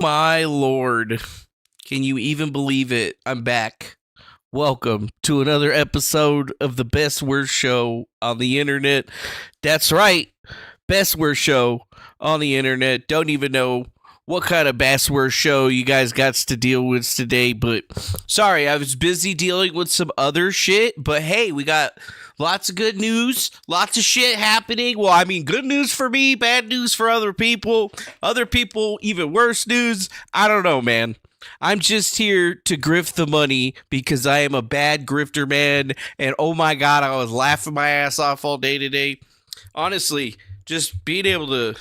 My lord, can you even believe it? I'm back. Welcome to another episode of the best worst show on the internet. That's right, best worst show on the internet. Don't even know what kind of best worst show you guys got to deal with today, but sorry, I was busy dealing with some other shit. But hey, we got lots of good news, lots of shit happening. Well, I mean, good news for me, bad news for other people, even worse news. I don't know, man. I'm just here to grift the money because I am a bad grifter, man. And oh my God, I was laughing my ass off all day today. Honestly, just being able to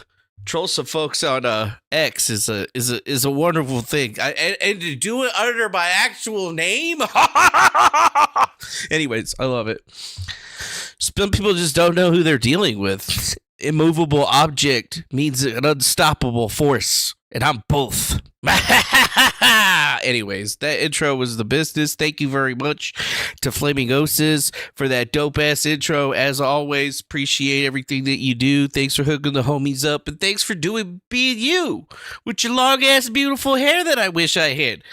troll some folks on X is a wonderful thing. And to do it under my actual name. Anyways, I love it. Some people just don't know who they're dealing with. Immovable object means an unstoppable force, and I'm both. Anyways, that intro was the business. Thank you very much to Flaming Oses for that dope-ass intro. As always, appreciate everything that you do. Thanks for hooking the homies up, and thanks for being you with your long-ass beautiful hair that I wish I had.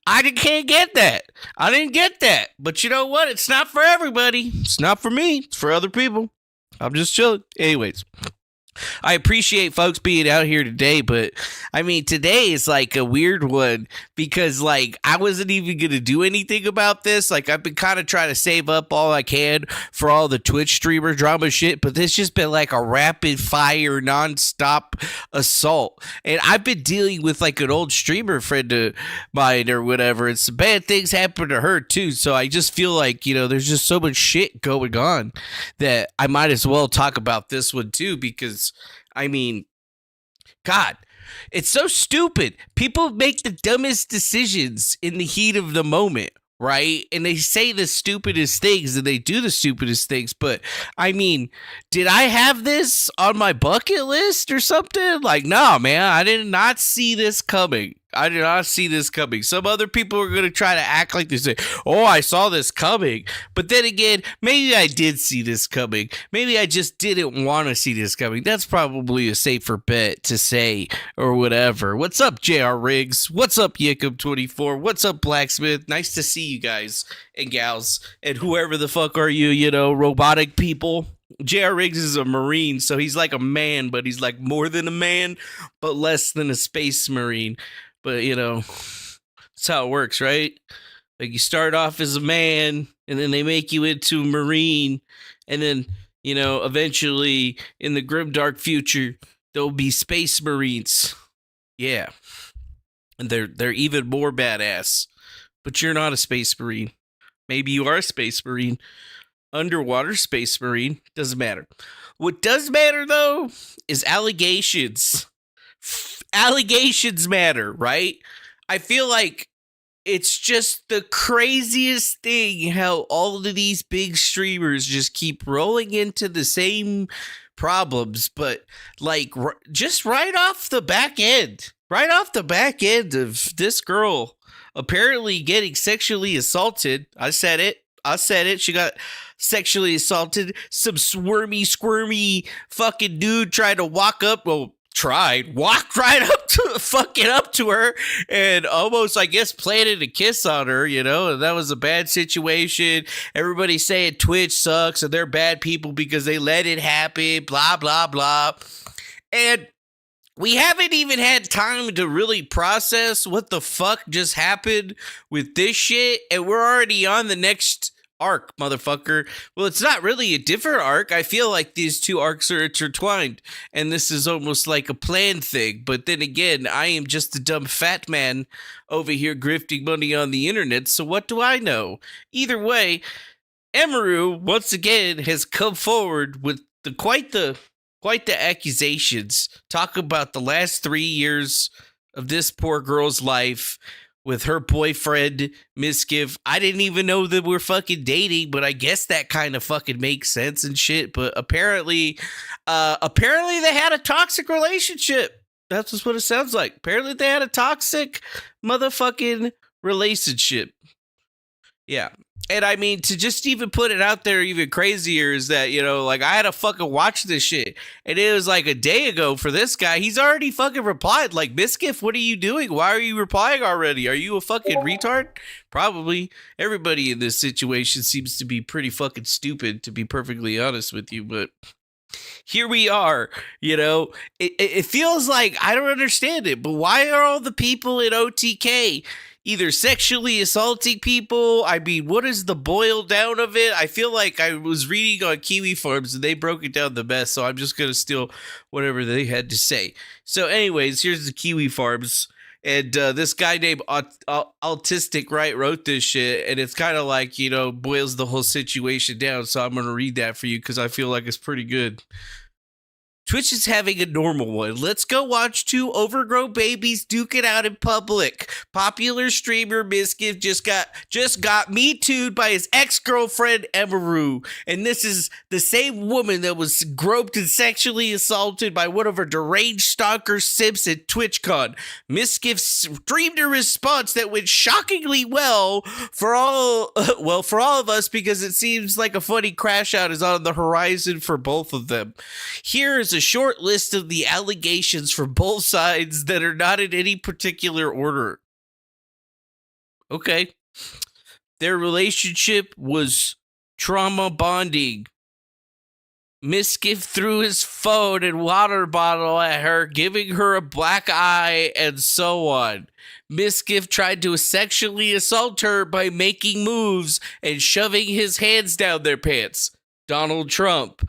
I can't get that. I didn't get that. But you know what? It's not for everybody. It's not for me. It's for other people. I'm just chilling. Anyways, I appreciate folks being out here today, but I mean, today is like a weird one because like I wasn't even going to do anything about this. Like I've been kind of trying to save up all I can for all the Twitch streamer drama shit, but this just been like a rapid fire nonstop assault. And I've been dealing with like an old streamer friend of mine or whatever, and some bad things happen to her too. So I just feel like, you know, there's just so much shit going on that I might as well talk about this one too, because I mean, God, it's so stupid. People make the dumbest decisions in the heat of the moment, right? And they say the stupidest things and they do the stupidest things. But I mean, did I have this on my bucket list or something? Like, no, man, I did not see this coming. I did not see this coming. Some other people are going to try to act like they say, oh, I saw this coming. But then again, maybe I did see this coming. Maybe I just didn't want to see this coming. That's probably a safer bet to say or whatever. What's up, JR Riggs? What's up, Yikum24? What's up, Blacksmith? Nice to see you guys and gals. And whoever the fuck are you, you know, robotic people. J.R. Riggs is a Marine, so he's like a man, but he's like more than a man, but less than a space Marine. But, you know, that's how it works, right? Like, you start off as a man, and then they make you into a Marine, and then, you know, eventually, in the grimdark future, there'll be space Marines. Yeah. And they're even more badass. But you're not a space Marine. Maybe you are a space Marine. Underwater space Marine. Doesn't matter. What does matter, though, is allegations. Allegations matter, right? I feel like it's just the craziest thing how all of these big streamers just keep rolling into the same problems, but like just right off the back end of this girl apparently getting sexually assaulted. I said it. She got sexually assaulted. Some squirmy fucking dude tried to walked right up to her and almost, I guess, planted a kiss on her, you know, and that was a bad situation. Everybody saying Twitch sucks and they're bad people because they let it happen, blah, blah, blah. And we haven't even had time to really process what the fuck just happened with this shit, and we're already on the next arc, motherfucker. Well, it's not really a different arc. I feel like these two arcs are intertwined, and this is almost like a planned thing. But then again, I am just a dumb fat man over here grifting money on the internet, so what do I know? Either way, Emiru, once again, has come forward with quite the accusations. Talk about the last 3 years of this poor girl's life with her boyfriend, Miskif. I didn't even know that we're fucking dating, but I guess that kind of fucking makes sense and shit. But apparently they had a toxic relationship. That's just what it sounds like. Apparently they had a toxic motherfucking relationship. Yeah. And I mean, to just even put it out there even crazier is that, you know, like I had to fucking watch this shit. And it was like a day ago for this guy. He's already fucking replied. Like, Miskif, what are you doing? Why are you replying already? Are you a fucking retard? Probably. Everybody in this situation seems to be pretty fucking stupid, to be perfectly honest with you. But here we are, you know. It feels like, I don't understand it, but why are all the people in OTK either sexually assaulting people? I mean, what is the boil down of it? I feel like I was reading on Kiwi Farms and they broke it down the best, so I'm just going to steal whatever they had to say. So anyways, here's the Kiwi Farms. And this guy named Autistic Right wrote this shit, and it's kind of like, you know, boils the whole situation down. So I'm going to read that for you because I feel like it's pretty good. Twitch is having a normal one. Let's go watch two overgrown babies duke it out in public. Popular streamer Miskif just got me too'd by his ex-girlfriend Emiru. And this is the same woman that was groped and sexually assaulted by one of her deranged stalker simps at TwitchCon. Miskif streamed a response that went shockingly well for all of us, because it seems like a funny crash out is on the horizon for both of them. Here is a short list of the allegations from both sides that are not in any particular order. Okay. Their relationship was trauma bonding. Miskif threw his phone and water bottle at her, giving her a black eye, and so on. Miskif tried to sexually assault her by making moves and shoving his hands down their pants. Donald Trump.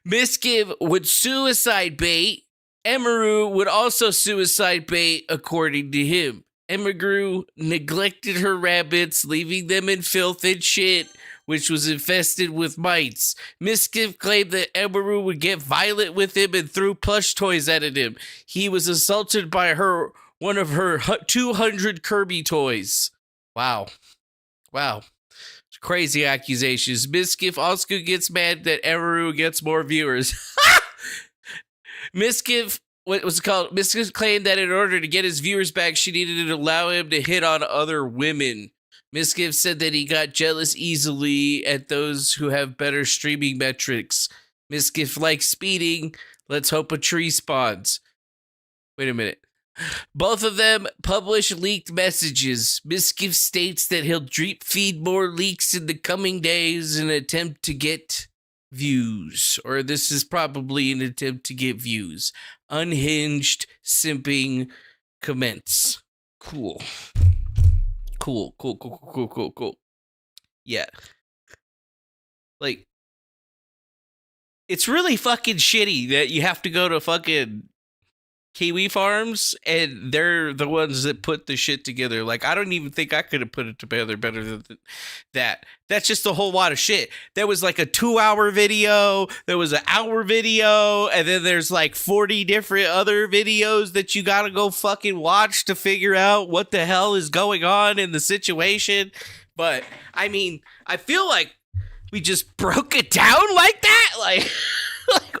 Miskif would suicide bait. Emiru would also suicide bait, according to him. Emiru neglected her rabbits, leaving them in filth and shit, which was infested with mites. Miskif claimed that Emiru would get violent with him and threw plush toys at him. He was assaulted by one of her 200 Kirby toys. Wow. Crazy accusations. Miskif also gets mad that Emiru gets more viewers. Miskif claimed that in order to get his viewers back, she needed to allow him to hit on other women. Miskif said that he got jealous easily at those who have better streaming metrics. Miskif likes speeding. Let's hope a tree spawns. Wait a minute. Both of them publish leaked messages. Miskif states that he'll drip feed more leaks in the coming days in an attempt to get views. Or this is probably an attempt to get views. Unhinged simping commence. Cool. Yeah. Like, it's really fucking shitty that you have to go to fucking Kiwi Farms, and they're the ones that put the shit together. Like, I don't even think I could have put it together better than that. That's just a whole lot of shit. There was like a 2-hour video, there was an hour video, and then there's like 40 different other videos that you gotta go fucking watch to figure out what the hell is going on in the situation. But, I mean, I feel like we just broke it down like that. Like...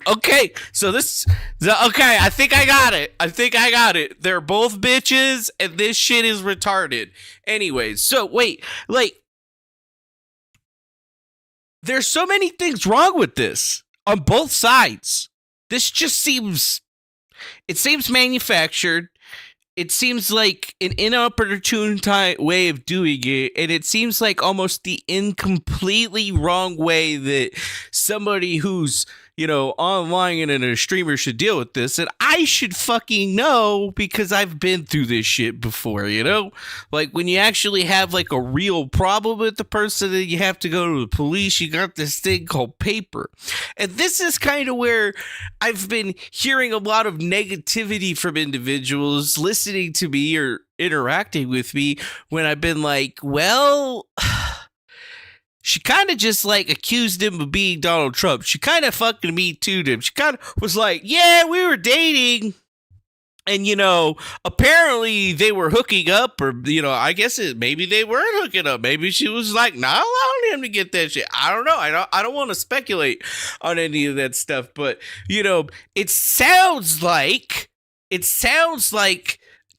Okay, so I think I got it. They're both bitches, and this shit is retarded. Anyways, so wait, like, there's so many things wrong with this on both sides. This just seems manufactured. It seems like an inopportune way of doing it, and it seems like almost the incompletely wrong way that somebody who's, you know, online and a streamer should deal with this. And I should fucking know because I've been through this shit before, you know? Like, when you actually have, like, a real problem with the person and you have to go to the police, you got this thing called paper. And this is kind of where I've been hearing a lot of negativity from individuals listening to me or interacting with me when I've been like, well... She kind of just, like, accused him of being Donald Trump. She kind of fucking me too'd him. She kind of was like, yeah, we were dating. And, apparently they were hooking up, or, I guess maybe they weren't hooking up. Maybe she was like not allowing him to get that shit. I don't know. I don't want to speculate on any of that stuff, but, it sounds like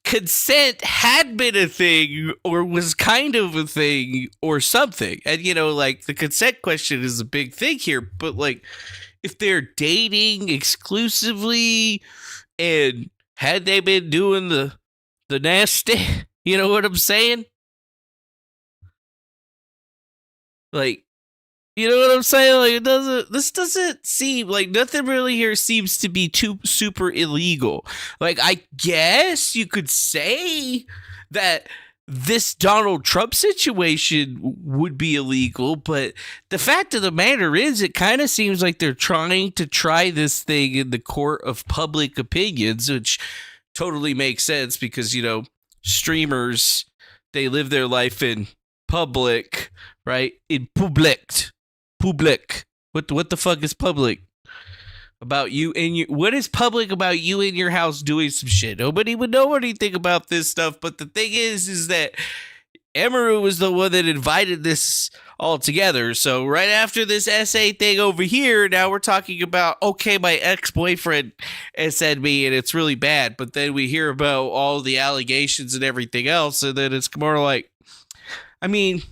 consent had been a thing or was kind of a thing or something. And, like the consent question is a big thing here, but like if they're dating exclusively and had they been doing the nasty, you know what I'm saying? Like, you know what I'm saying? Like, this doesn't seem like nothing really here seems to be too super illegal. Like, I guess you could say that this Donald Trump situation would be illegal, but the fact of the matter is, it kind of seems like they're trying to try this thing in the court of public opinions, which totally makes sense because, streamers, they live their life in public, right? In public. What the fuck is public? About you and you. What is public about you in your house doing some shit? Nobody would know anything about this stuff. But the thing is that Emiru was the one that invited this all together. So right after this essay thing over here, now we're talking about, okay, my ex-boyfriend SN'd me and it's really bad. But then we hear about all the allegations and everything else. And then it's more like, I mean,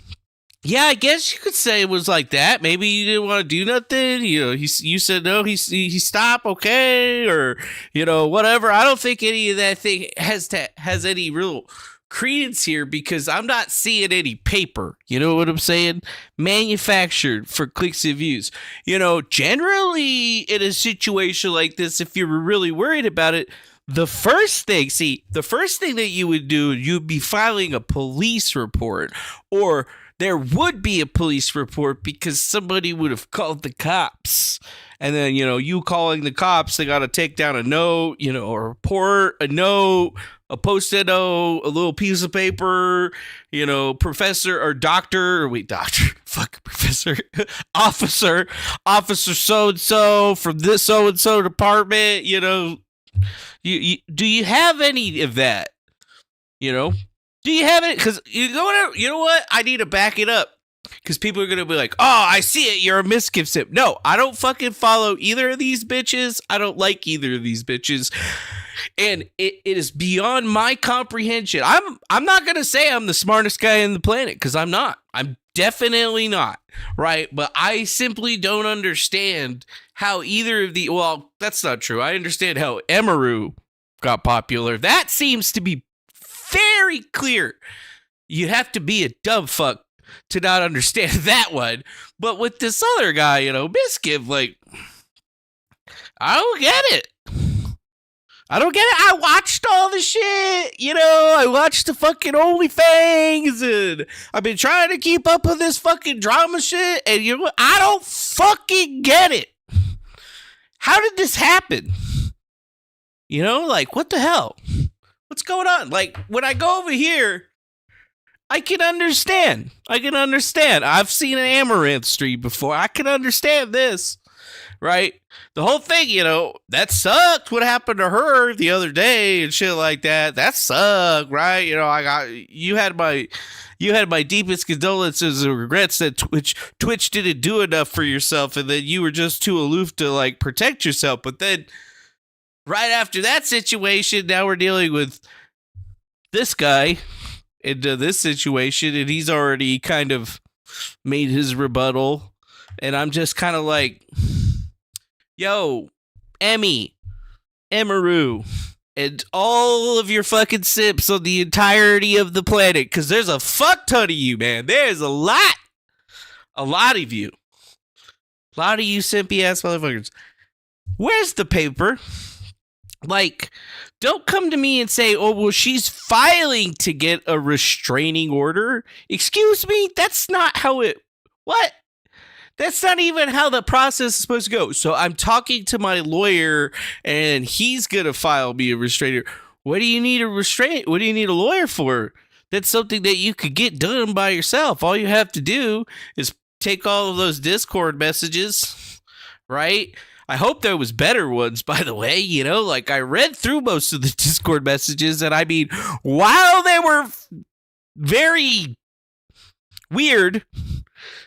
yeah, I guess you could say it was like that. Maybe you didn't want to do nothing. You said no. He stopped. Okay, or whatever. I don't think any of that thing has any real credence here because I'm not seeing any paper. You know what I'm saying? Manufactured for clicks and views. Generally in a situation like this, if you were really worried about it, the first thing that you would do, you'd be filing a police report, or there would be a police report because somebody would have called the cops. And then, you calling the cops, they got to take down a note, a report, a note, a post-it note, a little piece of paper, professor or doctor, or wait, doctor, fuck, professor, officer so-and-so from this so-and-so department, you do you have any of that, Do you have it? Because you know what? I need to back it up. Because people are going to be like, oh, I see it. You're a Miskif simp. No, I don't fucking follow either of these bitches. I don't like either of these bitches. And it is beyond my comprehension. I'm not going to say I'm the smartest guy on the planet because I'm not. I'm definitely not. Right? But I simply don't understand how either of the... Well, that's not true. I understand how Emiru got popular. That seems to be very clear. You have to be a dumb fuck to not understand that one. But with this other guy, Miskif, like, I don't get it. I watched all the shit, I watched the fucking OnlyFans, and I've been trying to keep up with this fucking drama shit, and I don't fucking get it. How did this happen? Like, what the hell? What's going on? Like, when I go over here, I can understand. I've seen an Amaranth stream before. I can understand this, right? The whole thing, that sucked. What happened to her the other day and shit like that. That sucked, right? You had my deepest condolences and regrets that Twitch didn't do enough for yourself, and then you were just too aloof to like protect yourself. But then, right after that situation, now we're dealing with this guy into this situation, and he's already kind of made his rebuttal, and I'm just kind of like, yo, Emiru, and all of your fucking simps on the entirety of the planet, because there's a fuck ton of you, man. There's a lot of you. A lot of you simpy ass motherfuckers. Where's the paper? Like, don't come to me and say, oh, well, she's filing to get a restraining order. Excuse me? That's not how it... What? That's not even how the process is supposed to go. So I'm talking to my lawyer, and he's going to file me a restrainer. What do you need What do you need a lawyer for? That's something that you could get done by yourself. All you have to do is take all of those Discord messages, right? I hope there was better ones, by the way. Like I read through most of the Discord messages, and I mean, while they were very weird,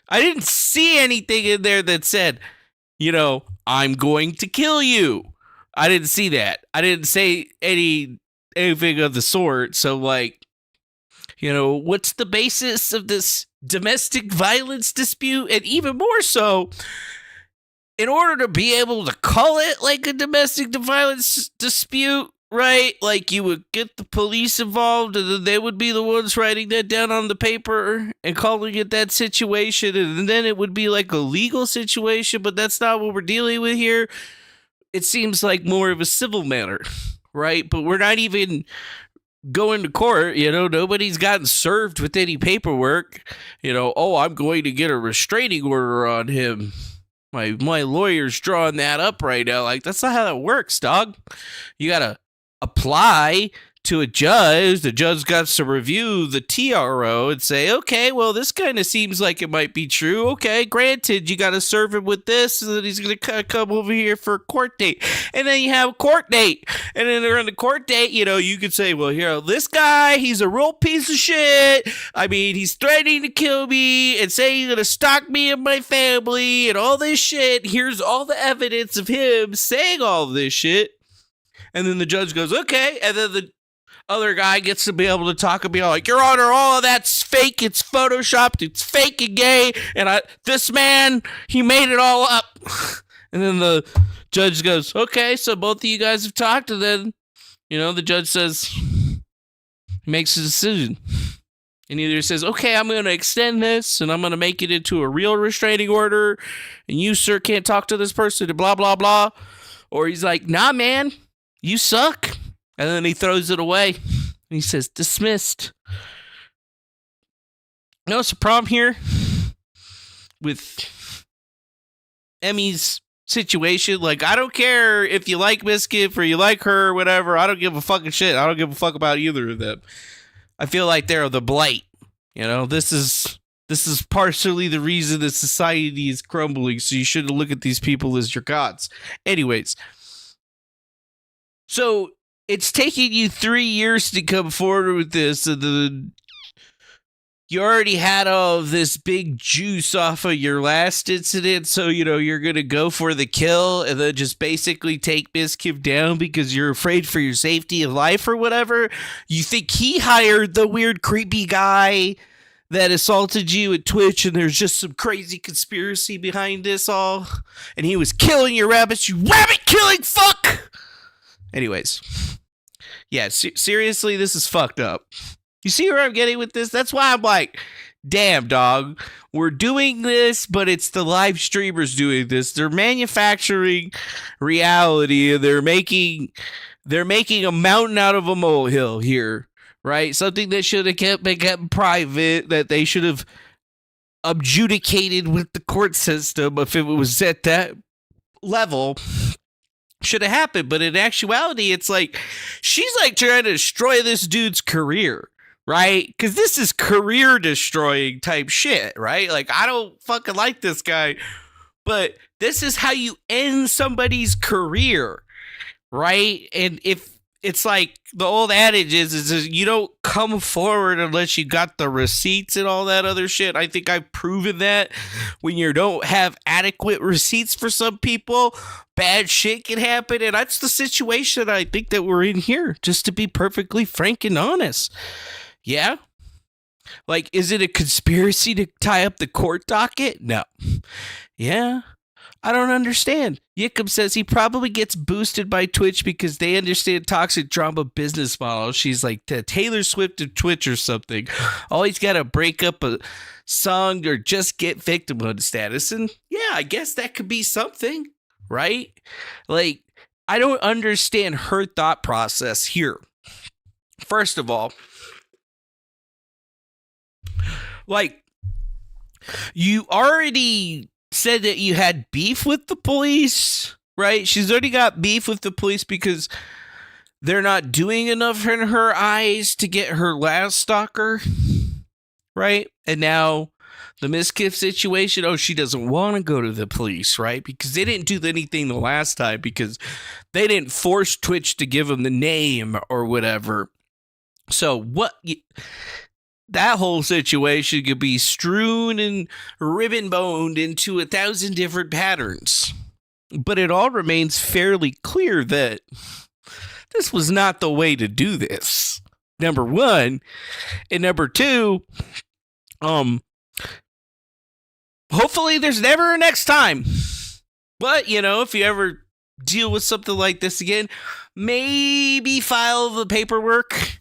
I didn't see anything in there that said, I'm going to kill you. I didn't see that. I didn't say anything of the sort. So, like, what's the basis of this domestic violence dispute? And even more so, in order to be able to call it like a domestic violence dispute, right? Like you would get the police involved and then they would be the ones writing that down on the paper and calling it that situation. And then it would be like a legal situation, but that's not what we're dealing with here. It seems like more of a civil matter, right? But we're not even going to court. Nobody's gotten served with any paperwork. I'm going to get a restraining order on him. My lawyer's drawing that up right now. Like, that's not how that works, dog. You gotta apply to a judge. The judge got to review the TRO and say, okay, well, this kind of seems like it might be true. Okay, granted, you got to serve him with this, and then he's going to come over here for a court date. And then you have a court date. And then during the court date, you could say, well, this guy, he's a real piece of shit. I mean, he's threatening to kill me and saying he's going to stalk me and my family and all this shit. Here's all the evidence of him saying all this shit. And then the judge goes, okay. And then the other guy gets to be able to talk and be like, Your Honor, all of that's fake. It's photoshopped. It's fake and gay. And this man, he made it all up. And then the judge goes, okay, so both of you guys have talked. And then, the judge says, he makes a decision. And either says, okay, I'm going to extend this and I'm going to make it into a real restraining order. And you, sir, can't talk to this person and blah, blah, blah. Or he's like, nah, man, you suck. And then he throws it away. And he says, dismissed. What's the problem here with Emmy's situation? Like, I don't care if you like Miskif or you like her or whatever. I don't give a fucking shit. I don't give a fuck about either of them. I feel like they're the blight. This is partially the reason that society is crumbling. So you shouldn't look at these people as your gods. Anyways. So it's taking you 3 years to come forward with this, and you already had all of this big juice off of your last incident, so, you're going to go for the kill and then just basically take Miskif down because you're afraid for your safety of life or whatever. You think he hired the weird, creepy guy that assaulted you at Twitch, and there's just some crazy conspiracy behind this all, and he was killing your rabbits, you rabbit-killing fuck! Anyways. Yeah, seriously, this is fucked up. You see where I'm getting with this? That's why I'm like, damn, dog. We're doing this, but it's the live streamers doing this. They're manufacturing reality, and they're making a mountain out of a molehill here, right? Something that should have been kept private, that they should have adjudicated with the court system if it was at that level. Should have happened, but in actuality, it's like she's like trying to destroy this dude's career, right? Because this is career destroying type shit, right? Like, I don't fucking like this guy, but this is how you end somebody's career, right? And if it's like the old adage is you don't come forward unless you got the receipts and all that other shit. I think I've proven that when you don't have adequate receipts for some people, bad shit can happen. And that's the situation I think that we're in here, just to be perfectly frank and honest. Yeah. Like, is it a conspiracy to tie up the court docket? No. Yeah. I don't understand. Yikum says he probably gets boosted by Twitch because they understand toxic drama business model. She's like Taylor Swift of Twitch or something. Always got to break up a song or just get victimhood status. And yeah, I guess that could be something, right? Like, I don't understand her thought process here. First of all, like, you already said that you had beef with the police, right? She's already got beef with the police because they're not doing enough in her eyes to get her last stalker, right? And now the Miskif situation. Oh, she doesn't want to go to the police, right? Because they didn't do anything the last time because they didn't force Twitch to give them the name or whatever. So that whole situation could be strewn and ribbon-boned into 1,000 different patterns. But it all remains fairly clear that this was not the way to do this. Number one. And number two, hopefully there's never a next time. But, if you ever deal with something like this again, maybe file the paperwork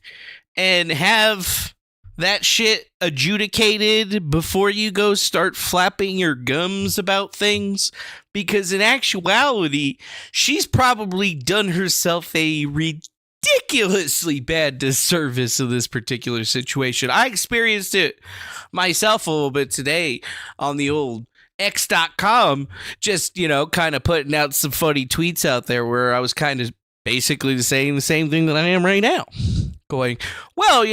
and have that shit adjudicated before you go start flapping your gums about things. Because in actuality, she's probably done herself a ridiculously bad disservice in this particular situation. I experienced it myself a little bit today on the old X.com, just, kind of putting out some funny tweets out there where I was kind of basically saying the same thing that I am right now. Going, well,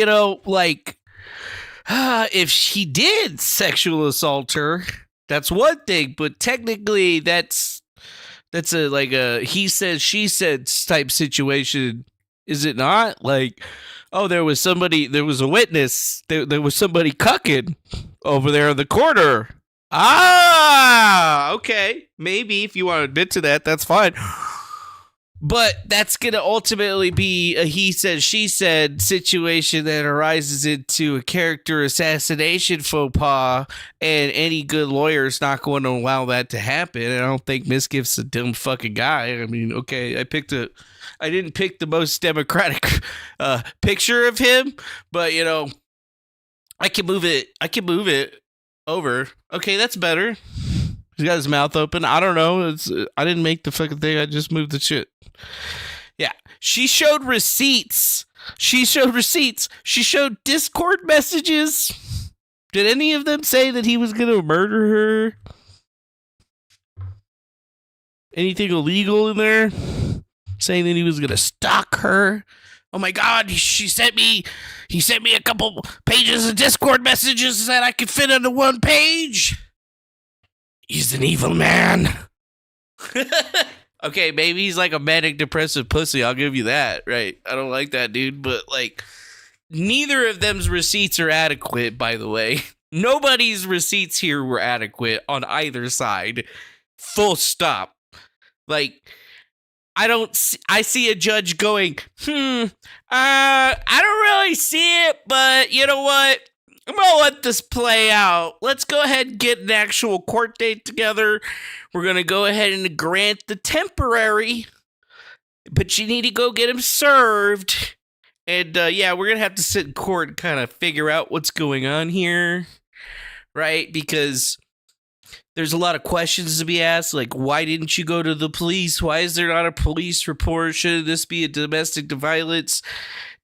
if she did sexual assault her, that's one thing, but technically that's a he said, she said type situation, is it not? Like, oh, there was a witness, there was somebody cucking over there in the corner. Ah, okay, maybe if you want to admit to that, that's fine. But that's going to ultimately be a he said, she said situation that arises into a character assassination faux pas, and any good lawyer is not going to allow that to happen. And I don't think Miskif's a dumb fucking guy. I mean, okay, I didn't pick the most democratic picture of him, but, I can move it over. Okay, that's better. He's got his mouth open. I don't know. I didn't make the fucking thing. I just moved the shit. Yeah. She showed receipts. She showed Discord messages. Did any of them say that he was going to murder her? Anything illegal in there? Saying that he was going to stalk her? Oh my God, he sent me a couple pages of Discord messages that I could fit onto one page. He's an evil man. Okay, maybe he's like a manic depressive pussy. I'll give you that, right? I don't like that dude, but neither of them's receipts are adequate, by the way. Nobody's receipts here were adequate on either side. Full stop. I see a judge going, I don't really see it, but you know what? I'm going to let this play out. Let's go ahead and get an actual court date together. We're going to go ahead and grant the temporary, but you need to go get him served. And we're going to have to sit in court and kind of figure out what's going on here, right? Because there's a lot of questions to be asked, like, why didn't you go to the police? Why is there not a police report? Should this be a domestic violence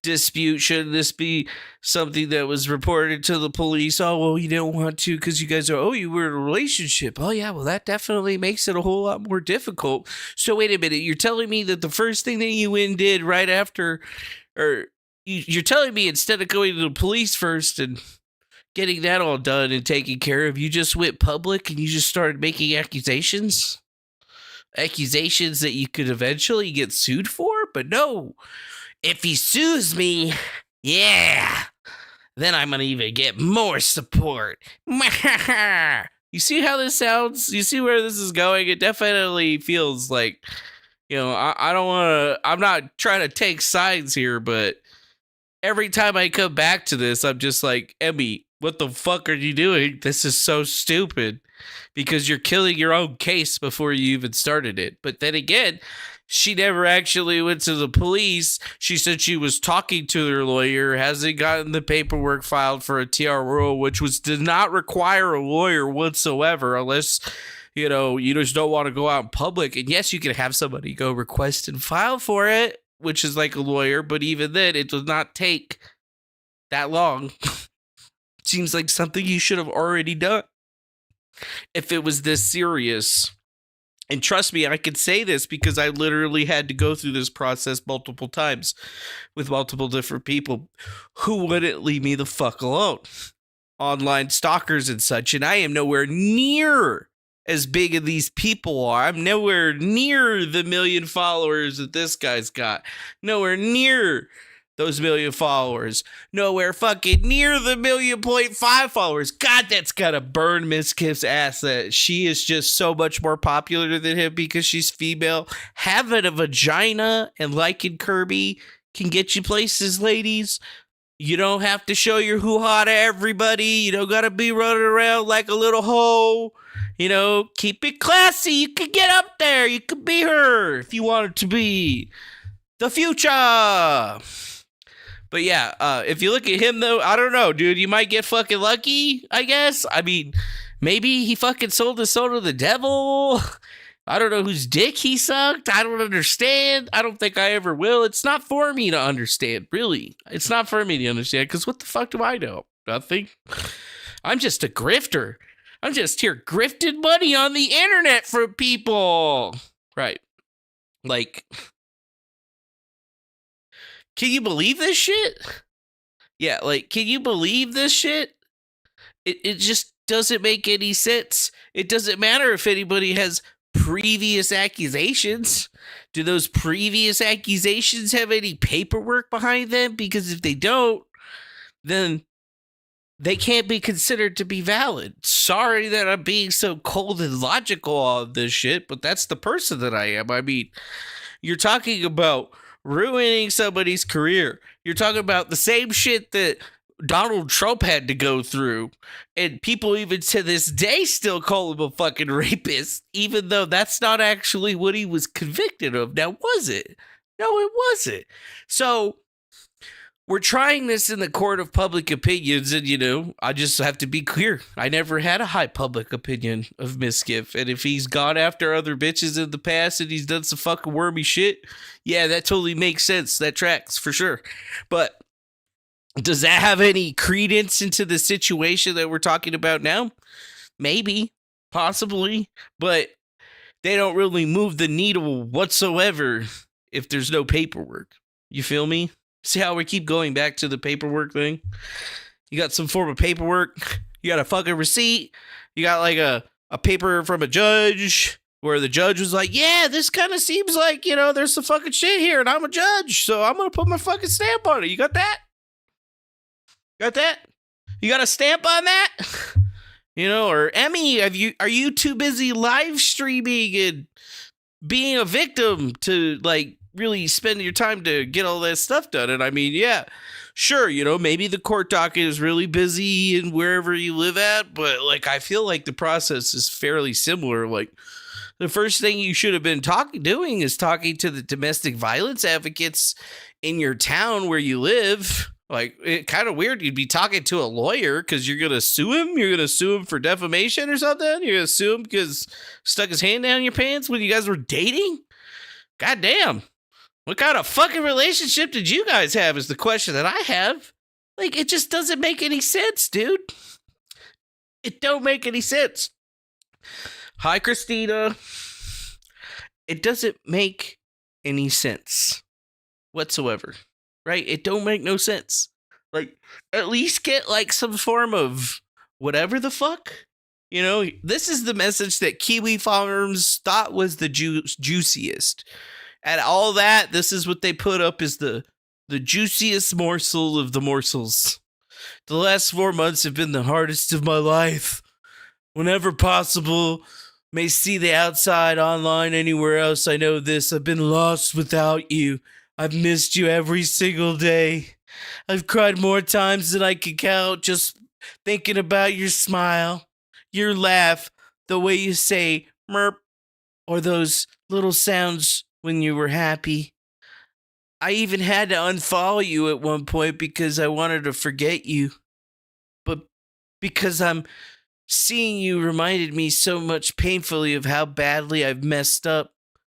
dispute? Should this be something that was reported to the police? Oh, well, you didn't want to because you guys you were in a relationship. Oh, yeah, well, that definitely makes it a whole lot more difficult. So wait a minute, you're telling me that the first thing that you did right after, or you're telling me instead of going to the police first and getting that all done and taken care of, you just went public and you just started making accusations? Accusations that you could eventually get sued for? But no. If he sues me, then I'm going to even get more support. You see how this sounds? You see where this is going? It definitely feels like, I don't want to, I'm not trying to take sides here, but every time I come back to this, I'm just like, Emmy, what the fuck are you doing? This is so stupid because you're killing your own case before you even started it. But then again, she never actually went to the police. She said she was talking to her lawyer, hasn't gotten the paperwork filed for a TRO, which did not require a lawyer whatsoever unless, you just don't want to go out in public. And yes, you can have somebody go request and file for it, which is like a lawyer, but even then, it does not take that long. Seems like something you should have already done if it was this serious. And trust me, I can say this because I literally had to go through this process multiple times with multiple different people who wouldn't leave me the fuck alone online stalkers and such, and I am nowhere near as big as these people are. I'm nowhere near the 1 million followers that this guy's got. Nowhere near those 1 million followers. Nowhere fucking near the 1.5 million followers. God, that's gotta burn Miskif's ass that she is just so much more popular than him because she's female. Having a vagina and liking Kirby can get you places, ladies. You don't have to show your hoo-ha to everybody. You don't gotta be running around like a little hoe. You know, keep it classy. You can get up there. You could be her if you wanted to be the future. But yeah, if you look at him, though, I don't know, dude. You might get fucking lucky, I guess. I mean, maybe he fucking sold his soul to the devil. I don't know whose dick he sucked. I don't understand. I don't think I ever will. It's not for me to understand, really. It's not for me to understand, because what the fuck do I know? Nothing. I'm just a grifter. I'm just here grifting money on the internet from people. Right. Like, can you believe this shit? Yeah, like, can you believe this shit? It just doesn't make any sense. It doesn't matter if anybody has previous accusations. Do those previous accusations have any paperwork behind them? Because if they don't, then they can't be considered to be valid. Sorry that I'm being so cold and logical on this shit, but that's the person that I am. I mean, you're talking about ruining somebody's career. You're talking about the same shit that Donald Trump had to go through, and people even to this day still call him a fucking rapist, even though that's not actually what he was convicted of. Now, was it? No, it wasn't. So we're trying this in the court of public opinions, and, you know, I just have to be clear. I never had a high public opinion of Miskif, and if he's gone after other bitches in the past and he's done some fucking wormy shit, yeah, that totally makes sense. That tracks, for sure. But does that have any credence into the situation that we're talking about now? Maybe, possibly, but they don't really move the needle whatsoever if there's no paperwork. You feel me? See how we keep going back to the paperwork thing? You got some form of paperwork. You got a fucking receipt. You got like a paper from a judge where the judge was like, yeah, this kind of seems like, you know, there's some fucking shit here and I'm a judge, so I'm going to put my fucking stamp on it. You got that? Got that? You got a stamp on that? You know, or Emmy, are you too busy live streaming and being a victim to like really spend your time to get all that stuff done? And I mean, yeah, sure, you know, maybe the court docket is really busy and wherever you live at, but like I feel like the process is fairly similar. Like the first thing you should have been doing is talking to the domestic violence advocates in your town where you live. Like, it's kind of weird. You'd be talking to a lawyer because you're going to sue him. You're going to sue him for defamation or something. You're going to sue him because stuck his hand down your pants when you guys were dating. God damn. What kind of fucking relationship did you guys have is the question that I have. Like, it just doesn't make any sense, dude. It don't make any sense. Hi, Christina. It doesn't make any sense whatsoever. Right? It don't make no sense. Like, at least get, like, some form of whatever the fuck. You know, this is the message that Kiwi Farms thought was the juiciest. And all that, this is what they put up as the juiciest morsel of the morsels. The last 4 months have been the hardest of my life. Whenever possible, may see the outside, online, anywhere else. I know this. I've been lost without you. I've missed you every single day. I've cried more times than I can count just thinking about your smile, your laugh, the way you say merp, or those little sounds when you were happy. I even had to unfollow you at one point because I wanted to forget you. But because I'm seeing you reminded me so much painfully of how badly I've messed up.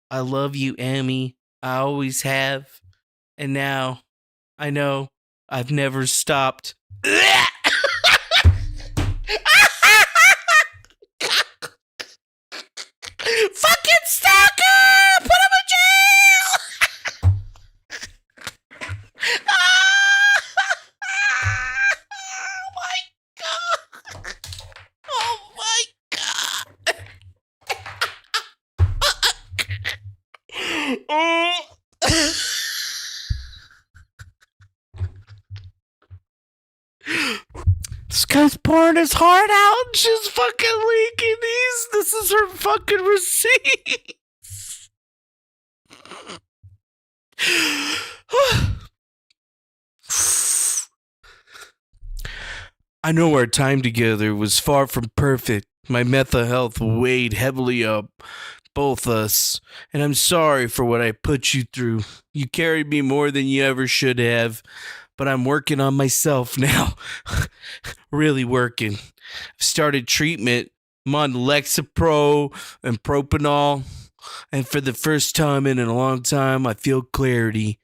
I love you, Amy. I always have. And now I know I've never stopped. Fucking stalker! Put him in jail! Oh my God! This guy's pouring his heart out and she's fucking leaking these. This is her fucking receipt. I know our time together was far from perfect. My mental health weighed heavily up both us, and I'm sorry for what I put you through. You carried me more than you ever should have, but I'm working on myself now. Really working. I've started treatment. I'm on Lexapro and Propanol, and for the first time in a long time, I feel clarity.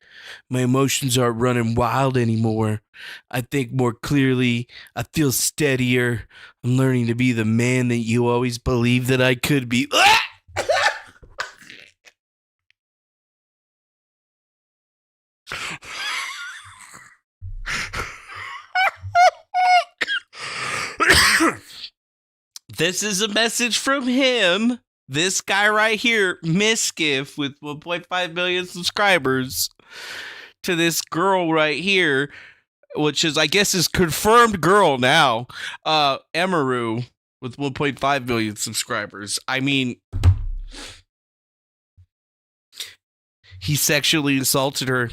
My emotions aren't running wild anymore. I think more clearly. I feel steadier. I'm learning to be the man that you always believed that I could be. This is a message from him. This guy right here, Miskif, with 1.5 million subscribers, to this girl right here, which is, I guess, is confirmed girl now, Emiru, with 1.5 million subscribers. I mean, he sexually assaulted her.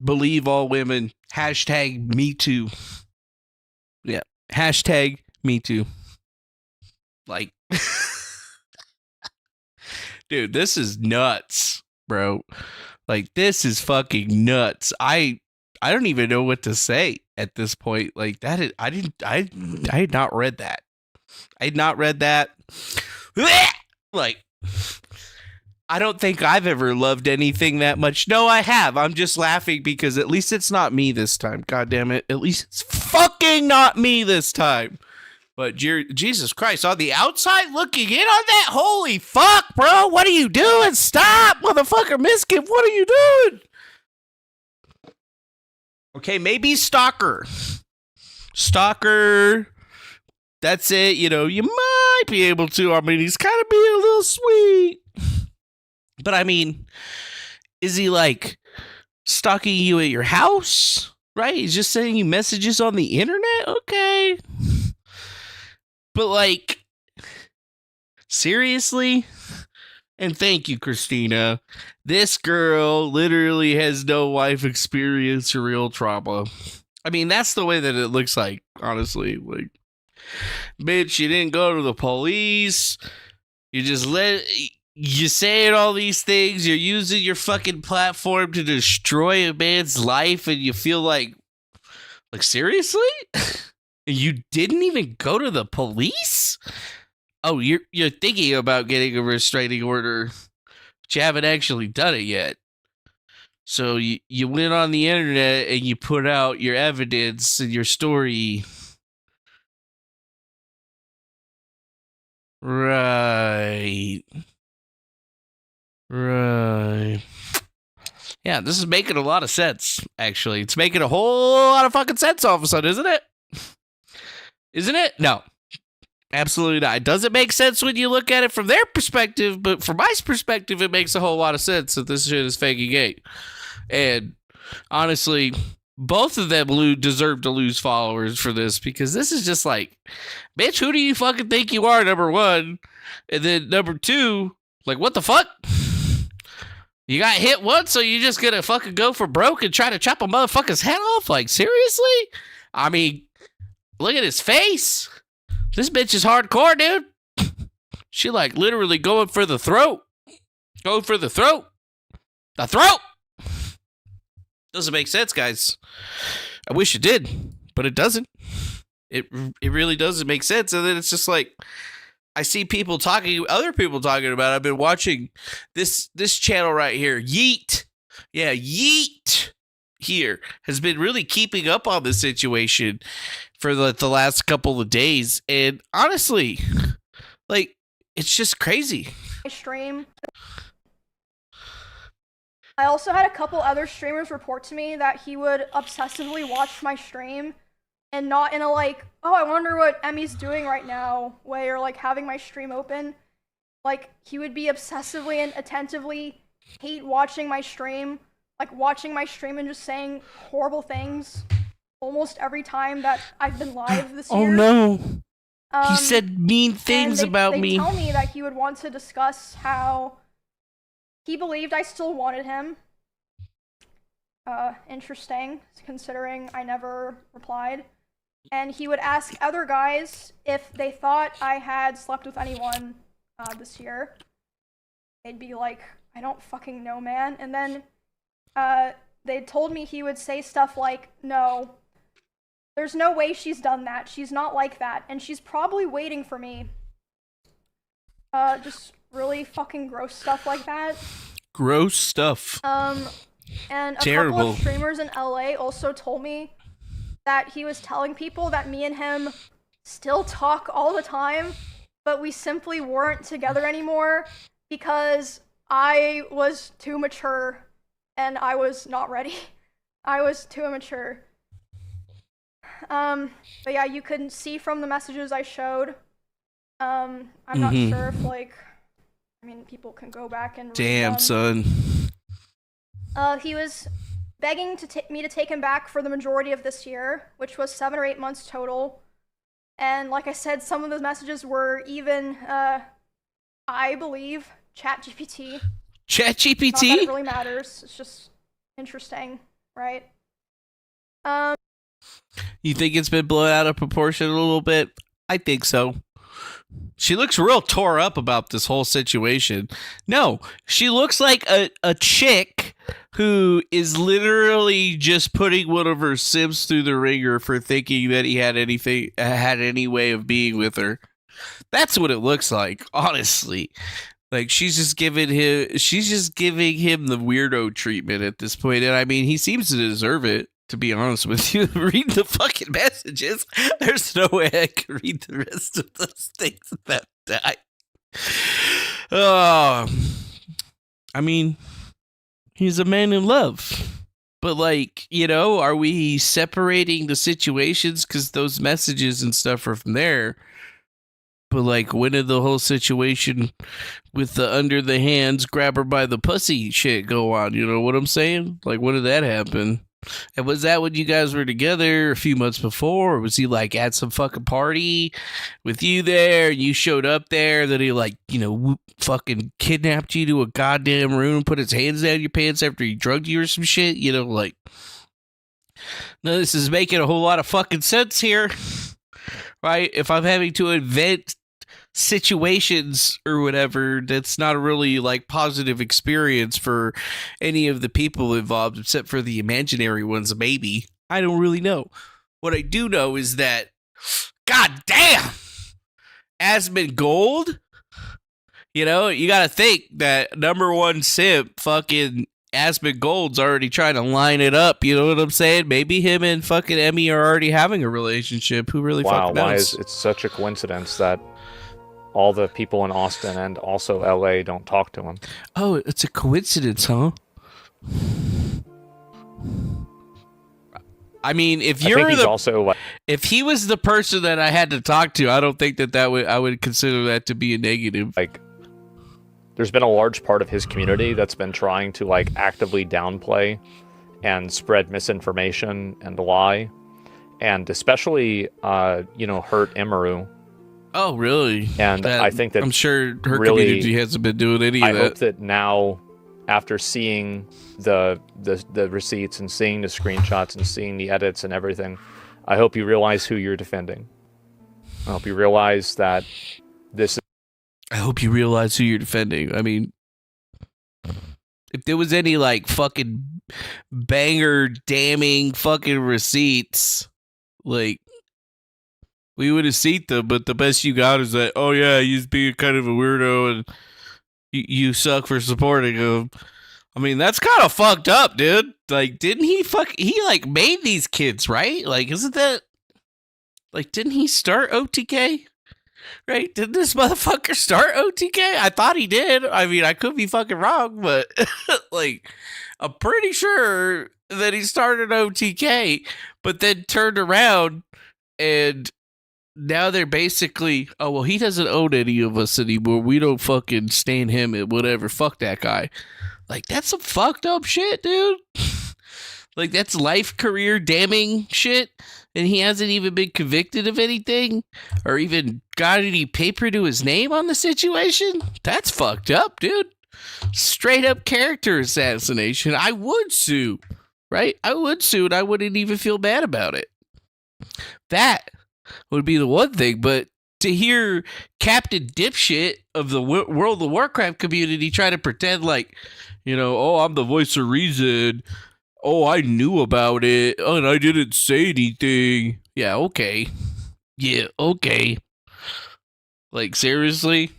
Believe all women. Hashtag me too. Yeah. Hashtag me too. Like, dude, this is nuts, bro. Like, this is fucking nuts. I don't even know what to say at this point. Like, that is, I had not read that. I had not read that. Like, I don't think I've ever loved anything that much. No, I have. I'm just laughing because at least it's not me this time. God damn it. At least it's fucking not me this time. But Jesus Christ, on the outside looking in on that, holy fuck, bro. What are you doing? Stop, motherfucker. Miskif, what are you doing? Okay, maybe stalker. Stalker. That's it. You know, you might be able to. I mean, he's kind of being a little sweet. But I mean, is he like stalking you at your house? Right? He's just sending you messages on the internet? Okay. But like, seriously? And thank you, Christina. This girl literally has no life experience or real trauma. I mean, that's the way that it looks like, honestly. Like, bitch, you didn't go to the police. You just you're saying all these things. You're using your fucking platform to destroy a man's life, and you feel like seriously? You didn't even go to the police? Oh, you're thinking about getting a restraining order, but you haven't actually done it yet. So you went on the internet and you put out your evidence and your story. Right. Yeah, this is making a lot of sense, actually. It's making a whole lot of fucking sense all of a sudden, isn't it? Isn't it? No. Absolutely not. It doesn't make sense when you look at it from their perspective, but from my perspective, it makes a whole lot of sense that this shit is faking gay. And honestly, both of them deserve to lose followers for this, because this is just like, bitch, who do you fucking think you are, number one? And then number two, like, what the fuck? You got hit once, so you just gonna fucking go for broke and try to chop a motherfucker's head off? Like, seriously? I mean, look at his face. This bitch is hardcore, dude. She like literally going for the throat. Going for the throat. The throat! Doesn't make sense, guys. I wish it did, but it doesn't. It really doesn't make sense. And then it's just like, I see other people talking about it. I've been watching this channel right here, Yeet. Yeah, Yeet here has been really keeping up on the situation for the last couple of days. And honestly, like, it's just crazy. Stream. I also had a couple other streamers report to me that he would obsessively watch my stream and not in a like, oh, I wonder what Emmy's doing right now way, or like having my stream open. Like, he would be obsessively and attentively hate watching my stream, like watching my stream and just saying horrible things almost every time that I've been live this Oh year. no. He Um, said mean things about they me. tell me that he would want to discuss how he believed I still wanted him. Interesting, considering I never replied. And he would ask other guys if they thought I had slept with anyone this year. They'd be like, I don't fucking know, man. And then they told me he would say stuff like, no, there's no way she's done that. She's not like that. And she's probably waiting for me. Just really fucking gross stuff like that. Gross stuff. And a Terrible. couple of streamers in LA also told me that he was telling people that me and him still talk all the time, but we simply weren't together anymore because I was too mature and I was not ready. I was too immature. But yeah, you can see from the messages I showed. I'm not sure if people can go back and read Damn, them. son. He was begging me to take him back for the majority of this year, which was 7 or 8 months total. And like I said, some of the messages were even, I believe, ChatGPT. ChatGPT? Not that it really matters. It's just interesting, right? You think it's been blown out of proportion a little bit? I think so. She looks real tore up about this whole situation. No, she looks like a chick who is literally just putting one of her sims through the ringer for thinking that he had any way of being with her. That's what it looks like, honestly. Like she's just giving him the weirdo treatment at this point, and I mean he seems to deserve it. To be honest with you, read the fucking messages. There's no way I can read the rest of those things that oh, I mean, he's a man in love. But like, are we separating the situations because those messages and stuff are from there? But like, when did the whole situation with the under the hands grab her by the pussy shit go on? You know what I'm saying? Like, when did that happen? And was that when you guys were together a few months before? Or was he like at some fucking party with you there and you showed up there that he like, fucking kidnapped you to a goddamn room, put his hands down your pants after he drugged you or some shit? Like, no, this is making a whole lot of fucking sense here, right? If I'm having to invent situations or whatever, that's not a really like positive experience for any of the people involved except for the imaginary ones. Maybe I don't really know. What I do know is that god damn Asmund Gold, you gotta think that number one simp fucking Asmund Gold's already trying to line it up. You know what I'm saying? Maybe him and fucking Emmy are already having a relationship. Who really fucking knows? Why is it such a coincidence that all the people in Austin and also LA don't talk to him? Oh, it's a coincidence, huh? I mean, if he was the person that I had to talk to, I don't think I would consider that to be a negative. Like, there's been a large part of his community that's been trying to like actively downplay and spread misinformation and lie, and especially hurt Emiru. Oh, really? And I think that I'm sure her really, community hasn't been doing any of that. I hope that now, after seeing the receipts and seeing the screenshots and seeing the edits and everything, I hope you realize who you're defending. I hope you realize that this. I hope you realize who you're defending. I mean, if there was any like fucking banger damning fucking receipts, like, we would have seen them, but the best you got is that, oh yeah, he's being kind of a weirdo and you suck for supporting him. I mean, that's kind of fucked up, dude. Like, didn't he like made these kids, right? Like, isn't that, like, didn't he start OTK? Right? Did this motherfucker start OTK? I thought he did. I mean, I could be fucking wrong, but like, I'm pretty sure that he started OTK, but then turned around and now they're basically, oh, well, he doesn't own any of us anymore. We don't fucking stand him and whatever. Fuck that guy. Like, that's some fucked up shit, dude. Like, that's life career damning shit, and he hasn't even been convicted of anything or even got any paper to his name on the situation? That's fucked up, dude. Straight up character assassination. I would sue, right? I would sue, and I wouldn't even feel bad about it. That would be the one thing, but to hear Captain Dipshit of the World of Warcraft community try to pretend like, oh, I'm the voice of reason. Oh, I knew about it, and I didn't say anything. Yeah, okay. Yeah, okay. Like, seriously?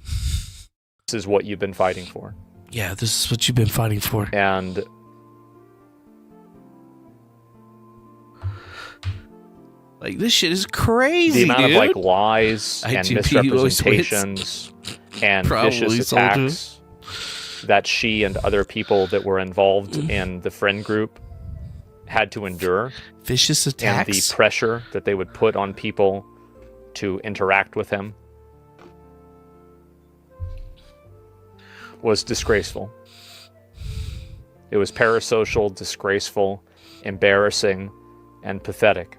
This is what you've been fighting for. Yeah, this is what you've been fighting for. And like, this shit is crazy, the amount dude. of like lies and IGP misrepresentations and vicious attacks that she and other people that were involved in the friend group had to endure. Vicious attacks? And the pressure that they would put on people to interact with him was disgraceful. It was parasocial, disgraceful, embarrassing, and pathetic.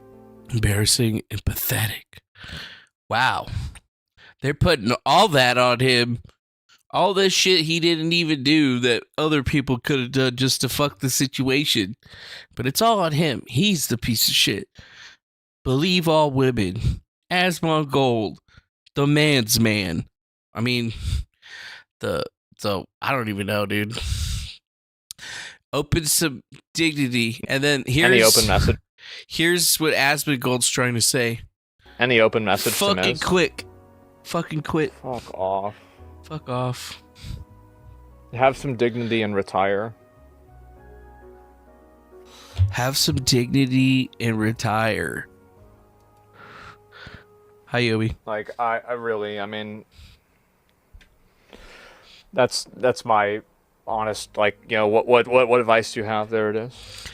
Embarrassing and pathetic. Wow. They're putting all that on him. All this shit he didn't even do that other people could have done just to fuck the situation. But it's all on him. He's the piece of shit. Believe all women. Asmon Gold. The man's man. I mean, so I don't even know, dude. Open some dignity. And then Any open message. Here's what Asmon Gold's trying to say. Any open message to Fucking Miz? quick. Fucking quit. Fuck off. Fuck off. Have some dignity and retire. Have some dignity and retire. Hi, Yobi. Like, I really, I mean, that's my honest, like, what advice do you have? There it is.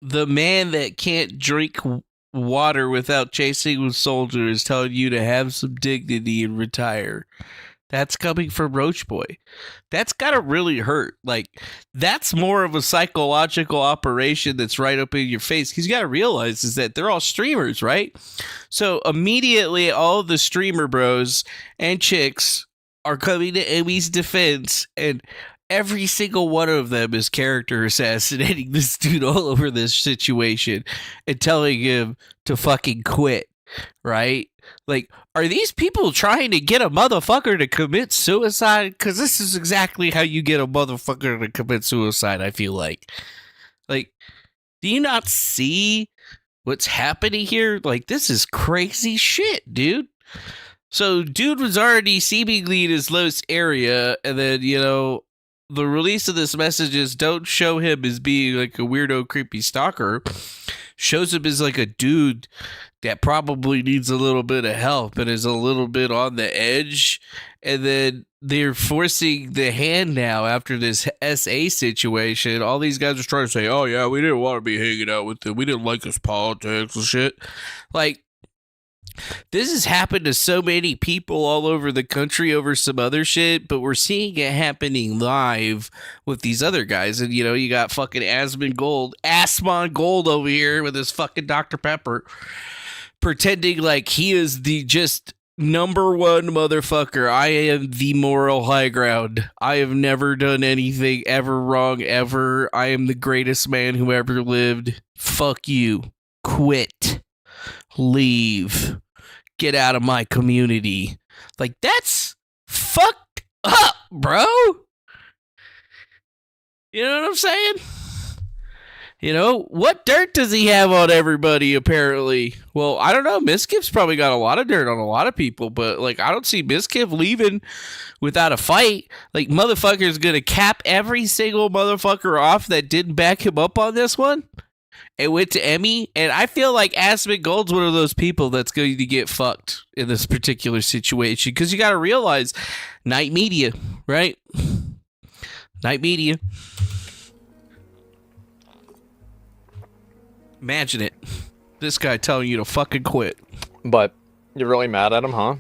The man that can't drink water without chasing with soldiers is telling you to have some dignity and retire. That's coming from Roach Boy. That's gotta really hurt. Like, that's more of a psychological operation that's right up in your face. Because you gotta realize is that they're all streamers, right? So immediately all of the streamer bros and chicks are coming to Emmy's defense, and every single one of them is character assassinating this dude all over this situation and telling him to fucking quit, right? Like, are these people trying to get a motherfucker to commit suicide? Because this is exactly how you get a motherfucker to commit suicide, I feel like. Like, do you not see what's happening here? Like, this is crazy shit, dude. So, dude was already seemingly in his lowest area, and then, the release of this message is don't show him as being like a weirdo, creepy stalker. Shows him as like a dude that probably needs a little bit of help and is a little bit on the edge. And then they're forcing the hand now after this SA situation. All these guys are trying to say, oh yeah, we didn't want to be hanging out with him. We didn't like his politics and shit. Like, this has happened to so many people all over the country over some other shit, but we're seeing it happening live with these other guys. And, you got fucking Asmon Gold over here with his fucking Dr. Pepper, pretending like he is the just number one motherfucker. I am the moral high ground. I have never done anything ever wrong, ever. I am the greatest man who ever lived. Fuck you. Quit. Leave. Get out of my community. Like, that's fucked up, bro. You know what I'm saying? What dirt does he have on everybody, apparently? Well, I don't know. Miskif's probably got a lot of dirt on a lot of people, but, like, I don't see Miskif leaving without a fight. Like, motherfucker's gonna cap every single motherfucker off that didn't back him up on this one. It went to Emmy, and I feel like Asmon Gold's one of those people that's going to get fucked in this particular situation, because you got to realize, night media, right? Night media. Imagine it. This guy telling you to fucking quit. But you're really mad at him, huh?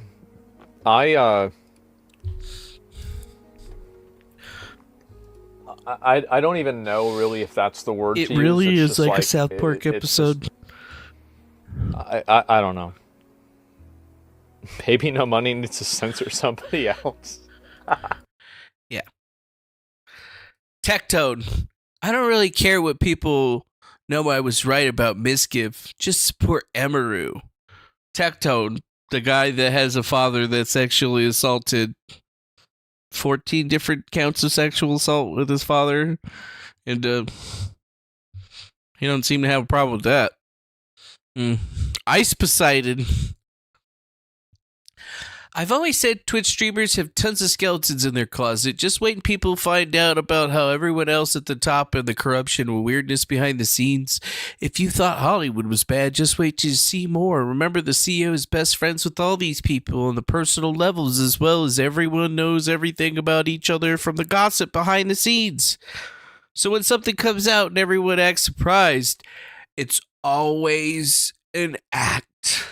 I don't even know really if that's the word. It to use. really It's is just like a South Park episode. I don't know. Maybe No Money needs to censor somebody else. Yeah. Tectone. I don't really care what people know I was right about Miskif. Just support Emiru. Tectone, the guy that has a father that sexually assaulted 14 different counts of sexual assault with his father. And he don't seem to have a problem with that. Ice Poseidon. I've always said Twitch streamers have tons of skeletons in their closet. Just wait and people find out about how everyone else at the top and the corruption and weirdness behind the scenes. If you thought Hollywood was bad, just wait to see more. Remember, the CEO is best friends with all these people on the personal levels, as well as everyone knows everything about each other from the gossip behind the scenes. So when something comes out and everyone acts surprised, it's always an act.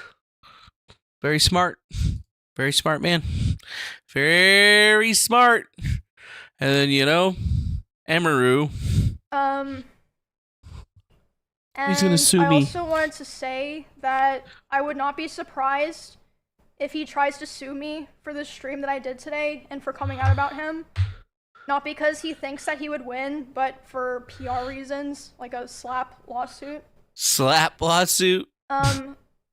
Very smart. Very smart, man. Very smart. And then, Emiru. He's gonna sue me. I also wanted to say that I would not be surprised if he tries to sue me for the stream that I did today and for coming out about him. Not because he thinks that he would win, but for PR reasons, like a slap lawsuit. Slap lawsuit?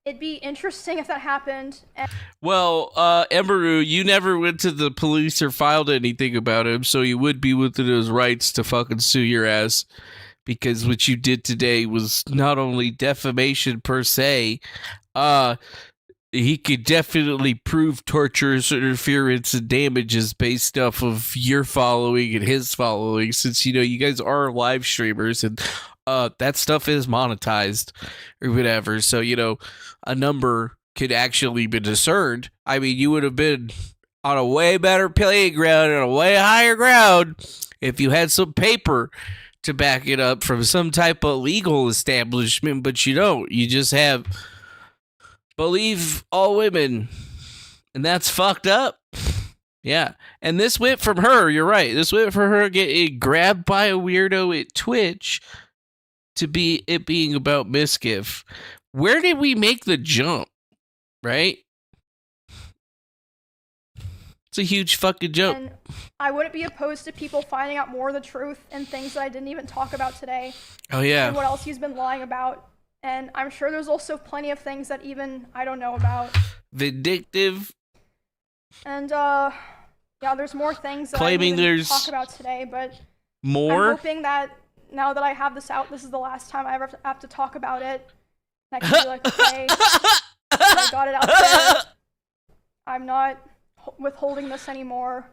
It'd be interesting if that happened. Well, Emiru, you never went to the police or filed anything about him, so you would be within his rights to fucking sue your ass. Because what you did today was not only defamation per se, he could definitely prove torturous interference and damages based off of your following and his following, since, you guys are live streamers and that stuff is monetized or whatever. So, a number could actually be discerned. I mean, you would have been on a way better playing ground and a way higher ground if you had some paper to back it up from some type of legal establishment, but you don't. You just have believe all women, and that's fucked up. Yeah, and this went from her, you're right, this went from her getting grabbed by a weirdo at Twitch to be it being about Miskif. Where did we make the jump, right? It's a huge fucking jump. And I wouldn't be opposed to people finding out more of the truth and things that I didn't even talk about today. Oh, yeah. And what else he's been lying about. And I'm sure there's also plenty of things that even I don't know about. Vindictive. And, yeah, there's more things that claiming I didn't there's talk about today, but more? I'm hoping that now that I have this out, this is the last time I ever have to talk about it. And I can be like, okay, I got it out there. I'm not withholding this anymore.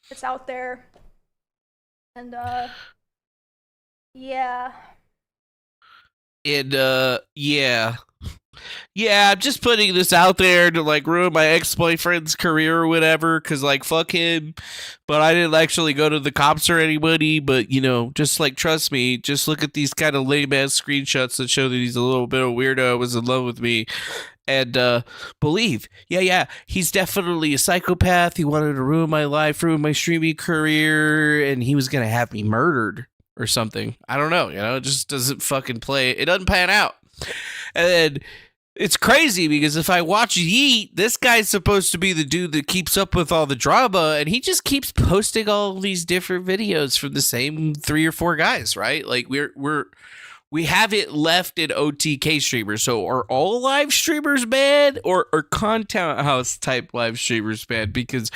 It's out there. And, yeah. And, yeah. Yeah, I'm just putting this out there to, ruin my ex-boyfriend's career or whatever, because, fuck him. But I didn't actually go to the cops or anybody, but, just, trust me, just look at these kind of lame-ass screenshots that show that he's a little bit of a weirdo, was in love with me. And, believe, yeah, he's definitely a psychopath. He wanted to ruin my life, ruin my streaming career, and he was gonna have me murdered or something. I don't know, it just doesn't fucking play. It doesn't pan out. And then it's crazy because if I watch Yeet, this guy's supposed to be the dude that keeps up with all the drama, and he just keeps posting all these different videos from the same 3 or 4 guys, right? We have it left in OTK streamers. So are all live streamers bad, or are Content House type live streamers bad? Because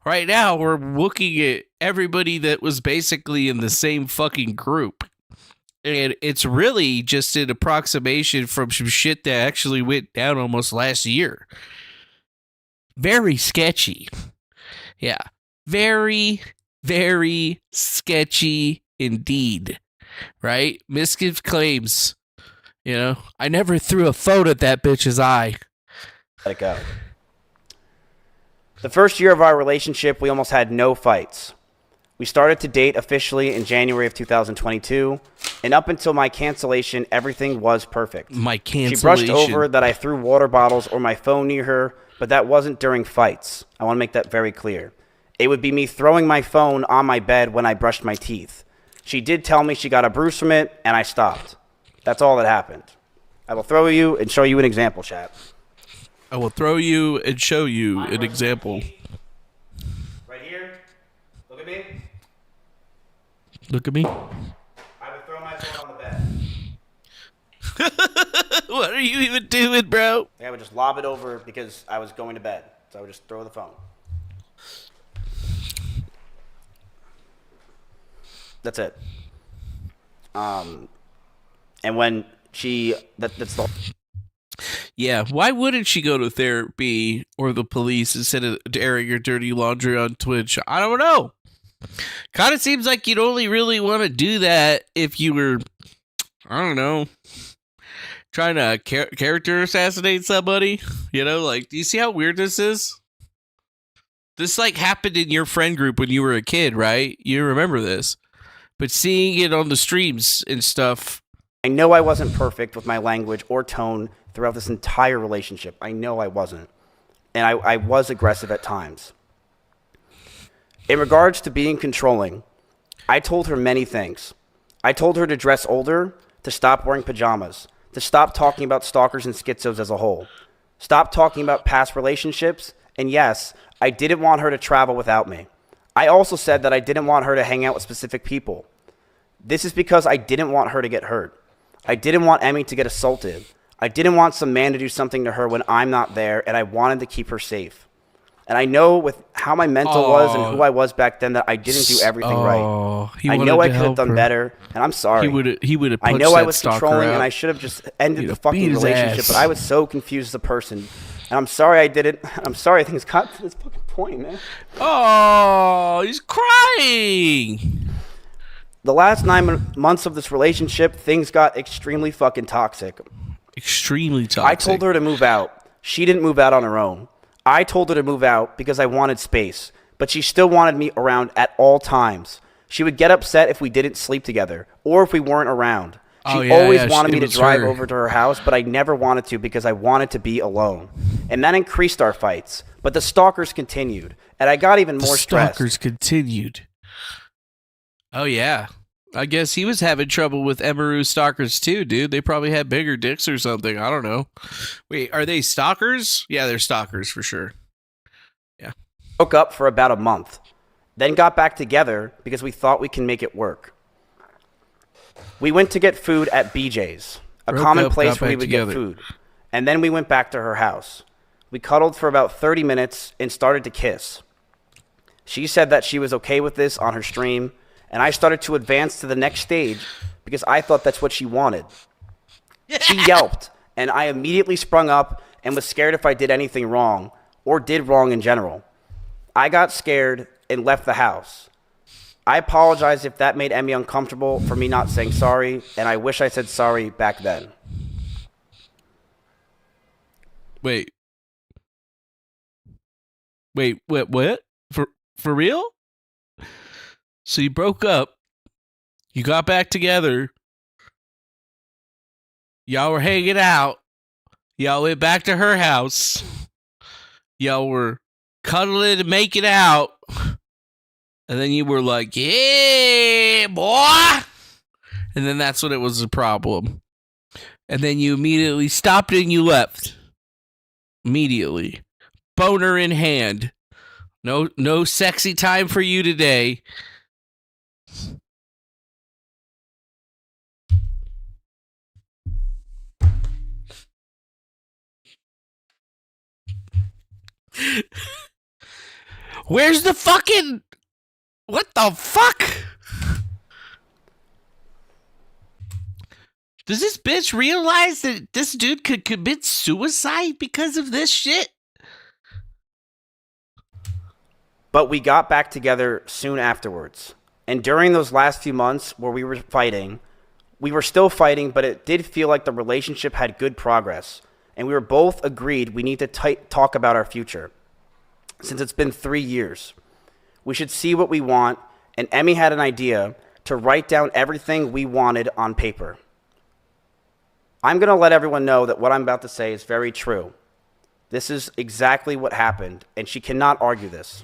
right now we're looking at everybody that was basically in the same fucking group. And it's really just an approximation from some shit that actually went down almost last year. Very sketchy. Yeah. Very, very sketchy indeed. Right? Miskif claims, I never threw a phone at that bitch's eye. Let it go. The first year of our relationship, we almost had no fights. We started to date officially in January of 2022, and up until my cancellation, everything was perfect. My cancellation. She brushed over that I threw water bottles or my phone near her, but that wasn't during fights. I want to make that very clear. It would be me throwing my phone on my bed when I brushed my teeth. She did tell me she got a bruise from it, and I stopped. That's all that happened. I will throw you and show you an example, chat. I will throw you and show you an example. Right here. Look at me. Look at me. I would throw my phone on the bed. What are you even doing, bro? I would just lob it over because I was going to bed. So I would just throw the phone. That's it. And when that's the... Yeah, why wouldn't she go to therapy or the police instead of airing your dirty laundry on Twitch? I don't know. Kind of seems like you'd only really want to do that if you were, I don't know, trying to character assassinate somebody. You know, like, do you see how weird this is? This, like, happened in your friend group when you were a kid, right? You remember this. But seeing it on the streams and stuff. I know I wasn't perfect with my language or tone throughout this entire relationship. I know I wasn't. And I was aggressive at times. In regards to being controlling, I told her many things. I told her to dress older, to stop wearing pajamas, to stop talking about stalkers and schizos as a whole, stop talking about past relationships, and yes, I didn't want her to travel without me. I also said that I didn't want her to hang out with specific people. This is because I didn't want her to get hurt. I didn't want Emmy to get assaulted. I didn't want some man to do something to her when I'm not there, and I wanted to keep her safe. And I know with how my mental was and who I was back then that I didn't do everything right. I know I could have done better, and I'm sorry. He would have. I know I was controlling, and I should have just ended the fucking relationship, but I was so confused as a person. And I'm sorry I did it. I'm sorry things got to this fucking point, man. Oh, he's crying. The last 9 months of this relationship, things got extremely fucking toxic. Extremely toxic. I told her to move out. She didn't move out on her own. I told her to move out because I wanted space, but she still wanted me around at all times. She would get upset if we didn't sleep together or if we weren't around. She always wanted me to drive over to her house, but I never wanted to because I wanted to be alone. And that increased our fights. But the stalkers continued, and I got even more stressed. The stalkers continued. Oh, yeah. I guess he was having trouble with Emiru stalkers too, dude. They probably had bigger dicks or something. I don't know. Wait, are they stalkers? Yeah, they're stalkers for sure. Yeah. Broke up for about a month, then got back together because we thought we can make it work. We went to get food at BJ's, a common place where we would get food. And then we went back to her house. We cuddled for about 30 minutes and started to kiss. She said that she was okay with this on her stream, and I started to advance to the next stage because I thought that's what she wanted. She yelped, and I immediately sprung up and was scared if I did anything wrong or did wrong in general. I got scared and left the house. I apologize if that made Emmy uncomfortable for me not saying sorry, and I wish I said sorry back then. Wait, what? For real? So you broke up, you got back together, y'all were hanging out, y'all went back to her house, y'all were cuddling and making out, and then you were like, yeah, boy! And then that's when it was a problem. And then you immediately stopped and you left. Immediately. Boner in hand. No sexy time for you today. Where's the fucking... What the fuck? Does this bitch realize that this dude could commit suicide because of this shit? But we got back together soon afterwards. And during those last few months where we were fighting, we were still fighting, but it did feel like the relationship had good progress. And we were both agreed we need to talk about our future. Since it's been 3 years, we should see what we want, and Emmy had an idea to write down everything we wanted on paper. I'm going to let everyone know that what I'm about to say is very true. This is exactly what happened, and she cannot argue this.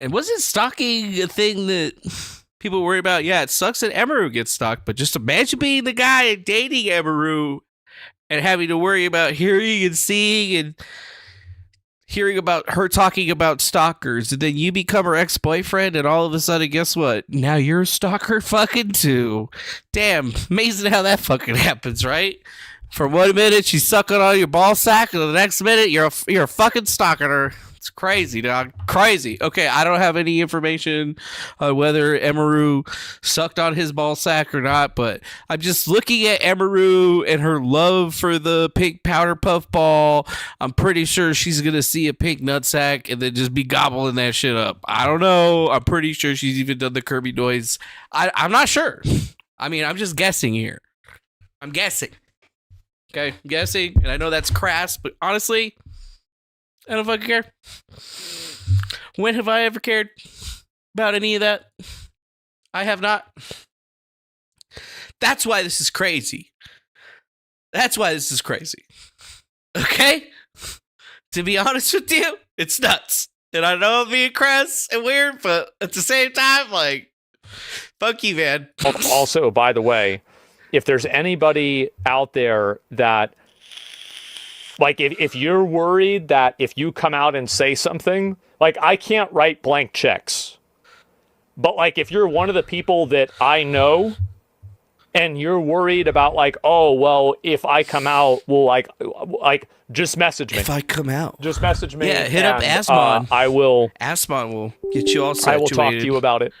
And wasn't stalking a thing that people worry about? Yeah, it sucks that Emiru gets stalked, but just imagine being the guy and dating Emiru and having to worry about hearing and seeing and hearing about her talking about stalkers, and then you become her ex-boyfriend, and all of a sudden, guess what? Now you're a stalker fucking too. Damn, amazing how that fucking happens, right? For 1 minute, she's sucking on your ball sack, and the next minute, you're a fucking stalking her. It's crazy, dog. Crazy. Okay, I don't have any information on whether Emiru sucked on his ball sack or not, but I'm just looking at Emiru and her love for the pink powder puff ball. I'm pretty sure she's going to see a pink nutsack and then just be gobbling that shit up. I don't know. I'm pretty sure she's even done the Kirby noise. I'm not sure. I mean, I'm just guessing here. I'm guessing. Okay, I'm guessing, and I know that's crass, but honestly, I don't fucking care. When have I ever cared about any of that? I have not. That's why this is crazy. That's why this is crazy. Okay? To be honest with you, it's nuts. And I know I'm being crass and weird, but at the same time, like, fuck you, man. Also, by the way, if there's anybody out there that, like, if you're worried that if you come out and say something, like, I can't write blank checks. But, like, if you're one of the people that I know and you're worried about, like, oh, well, if I come out, well, like just message me. If I come out. Just message me. Yeah, hit up Asmon. Asmon will get you all situated. I will talk to you about it.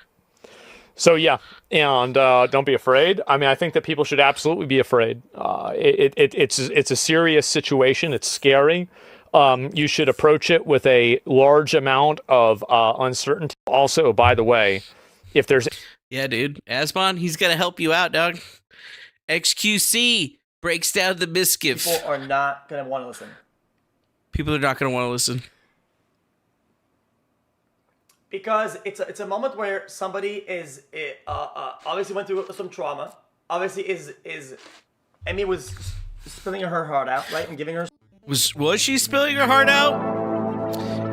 So, yeah, and don't be afraid. I mean, I think that people should absolutely be afraid. It's a serious situation. It's scary. You should approach it with a large amount of uncertainty. Also, by the way, if there's... Yeah, dude. Asmon, he's going to help you out, dog. XQC breaks down the Miskif. People are not going to want to listen. People are not going to want to listen. Because it's a moment where somebody is obviously went through some trauma. Obviously is Emmy was spilling her heart out, right, and giving her. Was she spilling her heart out?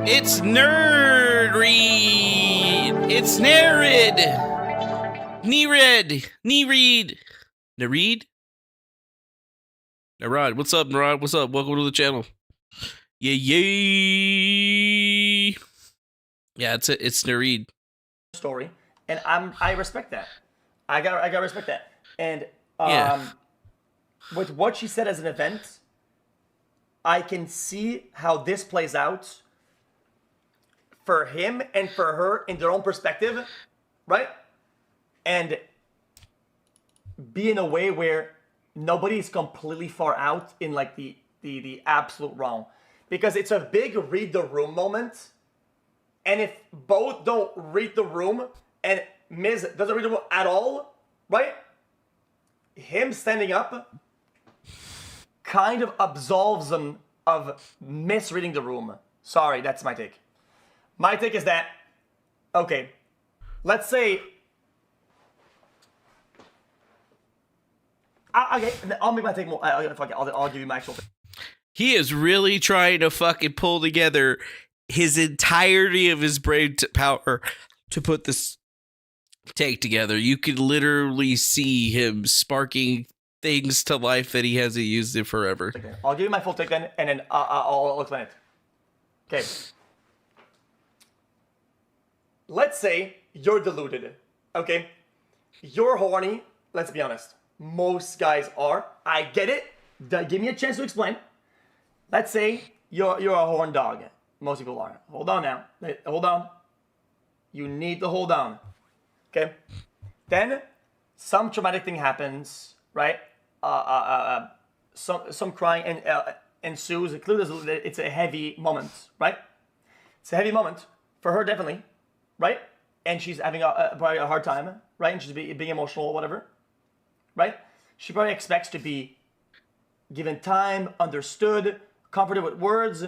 It's Nerd Read. It's Nerid. Nered. Nereed. Nereed. Narod, what's up, Narod? What's up? Welcome to the channel. Yeah. Yeah, it's Nareed. Story, and I respect that. I got to respect that. And with what she said as an event, I can see how this plays out for him and for her in their own perspective, right? And be in a way where nobody is completely far out in like the absolute wrong, because it's a big read the room moment. And if both don't read the room, and Miz doesn't read the room at all, right? Him standing up kind of absolves them of misreading the room. Sorry, that's my take. My take is that, okay, let's say... Okay, I'll make my take more... I'll give you my actual take. He is really trying to fucking pull together his entirety of his brain power to put this take together. You could literally see him sparking things to life that he hasn't used in forever. Okay. I'll give you my full take then, and then I'll explain it. Okay. Let's say you're deluded, okay? You're horny, let's be honest. Most guys are. I get it. Give me a chance to explain. Let's say you're a horn dog. Most people are. Hold on now. Hold on. You need to hold on. Okay? Then some traumatic thing happens, right? Some crying ensues. Clearly, it's a heavy moment, right? It's a heavy moment for her, definitely, right? And she's having probably a hard time, right? And she's being emotional or whatever, right? She probably expects to be given time, understood, comforted with words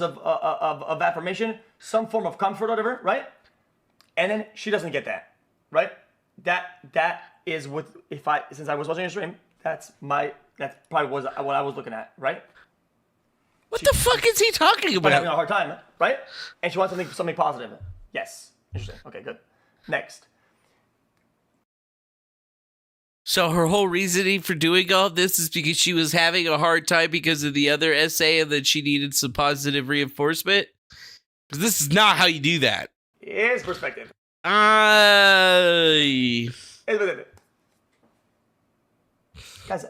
of affirmation, some form of comfort, whatever, right? And then she doesn't get that, right? That is what, since I was watching your stream, that's probably what I was looking at, right? What the fuck is he talking But having a about? hard time, right? And she wants something positive. Yes. Interesting. Okay, good. Next. So her whole reasoning for doing all this is because she was having a hard time because of the other essay and that she needed some positive reinforcement? Because this is not how you do that. His perspective. Guys,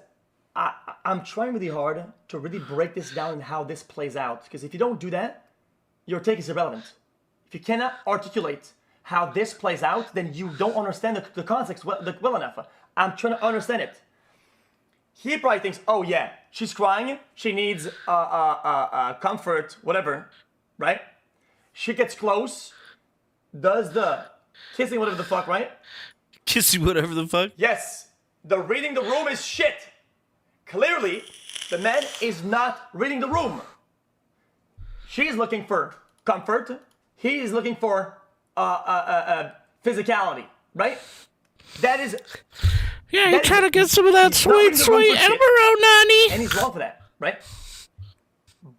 I'm trying really hard to really break this down and how this plays out. Because if you don't do that, your take is irrelevant. If you cannot articulate how this plays out, then you don't understand the context well enough. I'm trying to understand it. He probably thinks, oh yeah, she's crying, she needs comfort, whatever, right? She gets close, does the kissing, whatever the fuck, right? Kissing whatever the fuck? Yes, the reading the room is shit. Clearly, the man is not reading the room. She's looking for comfort. He is looking for physicality, right? That is. Yeah, you're trying to get some of that he's not reading sweet, the room sweet for shit. Emiru, Nani. And he's wrong for that, right?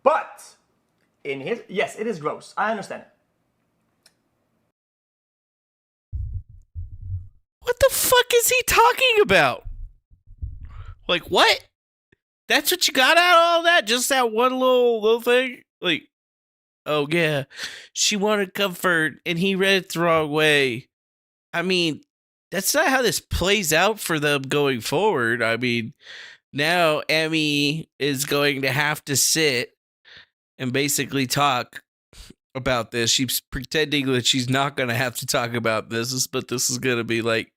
But in his, yes, it is gross. I understand it. What the fuck is he talking about? Like, what? That's what you got out of all that? Just that one little thing? Like, oh yeah, she wanted comfort and he read it the wrong way. I mean, that's not how this plays out for them going forward. I mean, now Emmy is going to have to sit and basically talk about this. She's pretending that she's not going to have to talk about this, but this is going to be like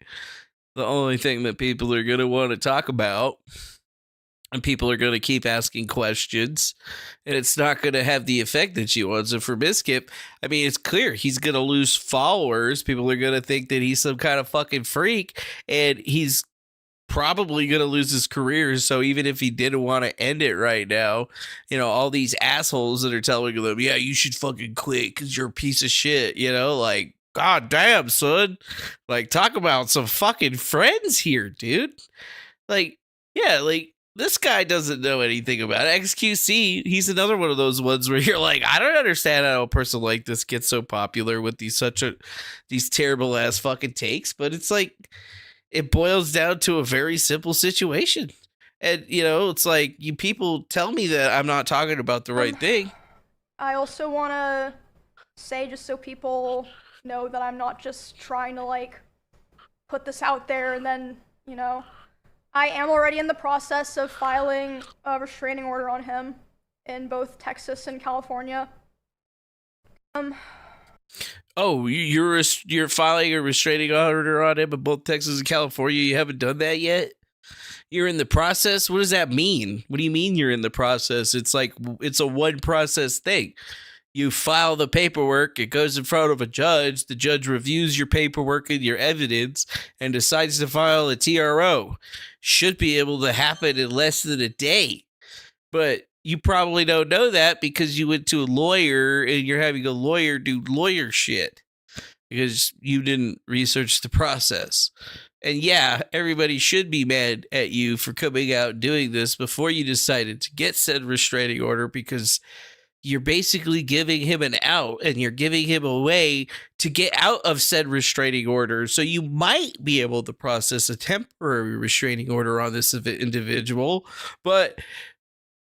the only thing that people are going to want to talk about. And people are going to keep asking questions, and it's not going to have the effect that she wants. And for Miskif, I mean, it's clear he's going to lose followers. People are going to think that he's some kind of fucking freak, and he's probably going to lose his career. So even if he didn't want to end it right now, you know, all these assholes that are telling him, yeah, you should fucking quit because you're a piece of shit, you know, like, god damn, son. Like, talk about some fucking friends here, dude. Like, yeah, like, this guy doesn't know anything about it. XQC, he's another one of those ones where you're like, I don't understand how a person like this gets so popular with these terrible ass fucking takes, but it's like it boils down to a very simple situation. And you know, it's like you people tell me that I'm not talking about the right thing. I also want to say, just so people know, that I'm not just trying to like put this out there and then, you know, I am already in the process of filing a restraining order on him in both Texas and California. Oh, you're filing a restraining order on him in both Texas and California. You haven't done that yet? You're in the process? What does that mean? What do you mean you're in the process? It's like it's a one process thing. You file the paperwork, it goes in front of a judge, the judge reviews your paperwork and your evidence and decides to file a TRO. Should be able to happen in less than a day. But you probably don't know that because you went to a lawyer and you're having a lawyer do lawyer shit because you didn't research the process. And yeah, everybody should be mad at you for coming out and doing this before you decided to get said restraining order, because you're basically giving him an out and you're giving him a way to get out of said restraining order. So you might be able to process a temporary restraining order on this individual, but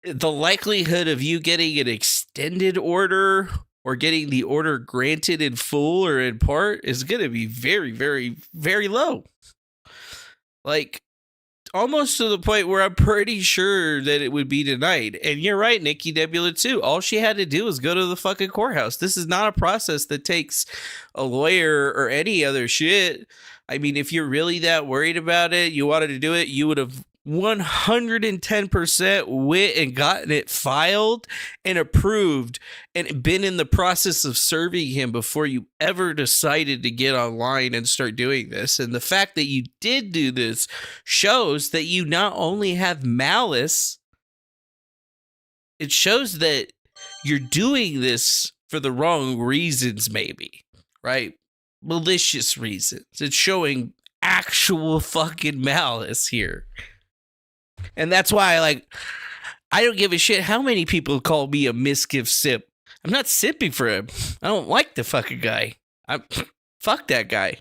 the likelihood of you getting an extended order or getting the order granted in full or in part is going to be very, very, very low. Like, almost to the point where I'm pretty sure that it would be denied. And you're right, Nikki Nebula, too. All she had to do was go to the fucking courthouse. This is not a process that takes a lawyer or any other shit. I mean, if you're really that worried about it, you wanted to do it, you would have 110% went and gotten it filed and approved and been in the process of serving him before you ever decided to get online and start doing this. And the fact that you did do this shows that you not only have malice, it shows that you're doing this for the wrong reasons, maybe, right? Malicious reasons. It's showing actual fucking malice here. And that's why, like, I don't give a shit how many people call me a Miskif sip. I'm not sipping for him. I don't like the fucking guy. Fuck that guy,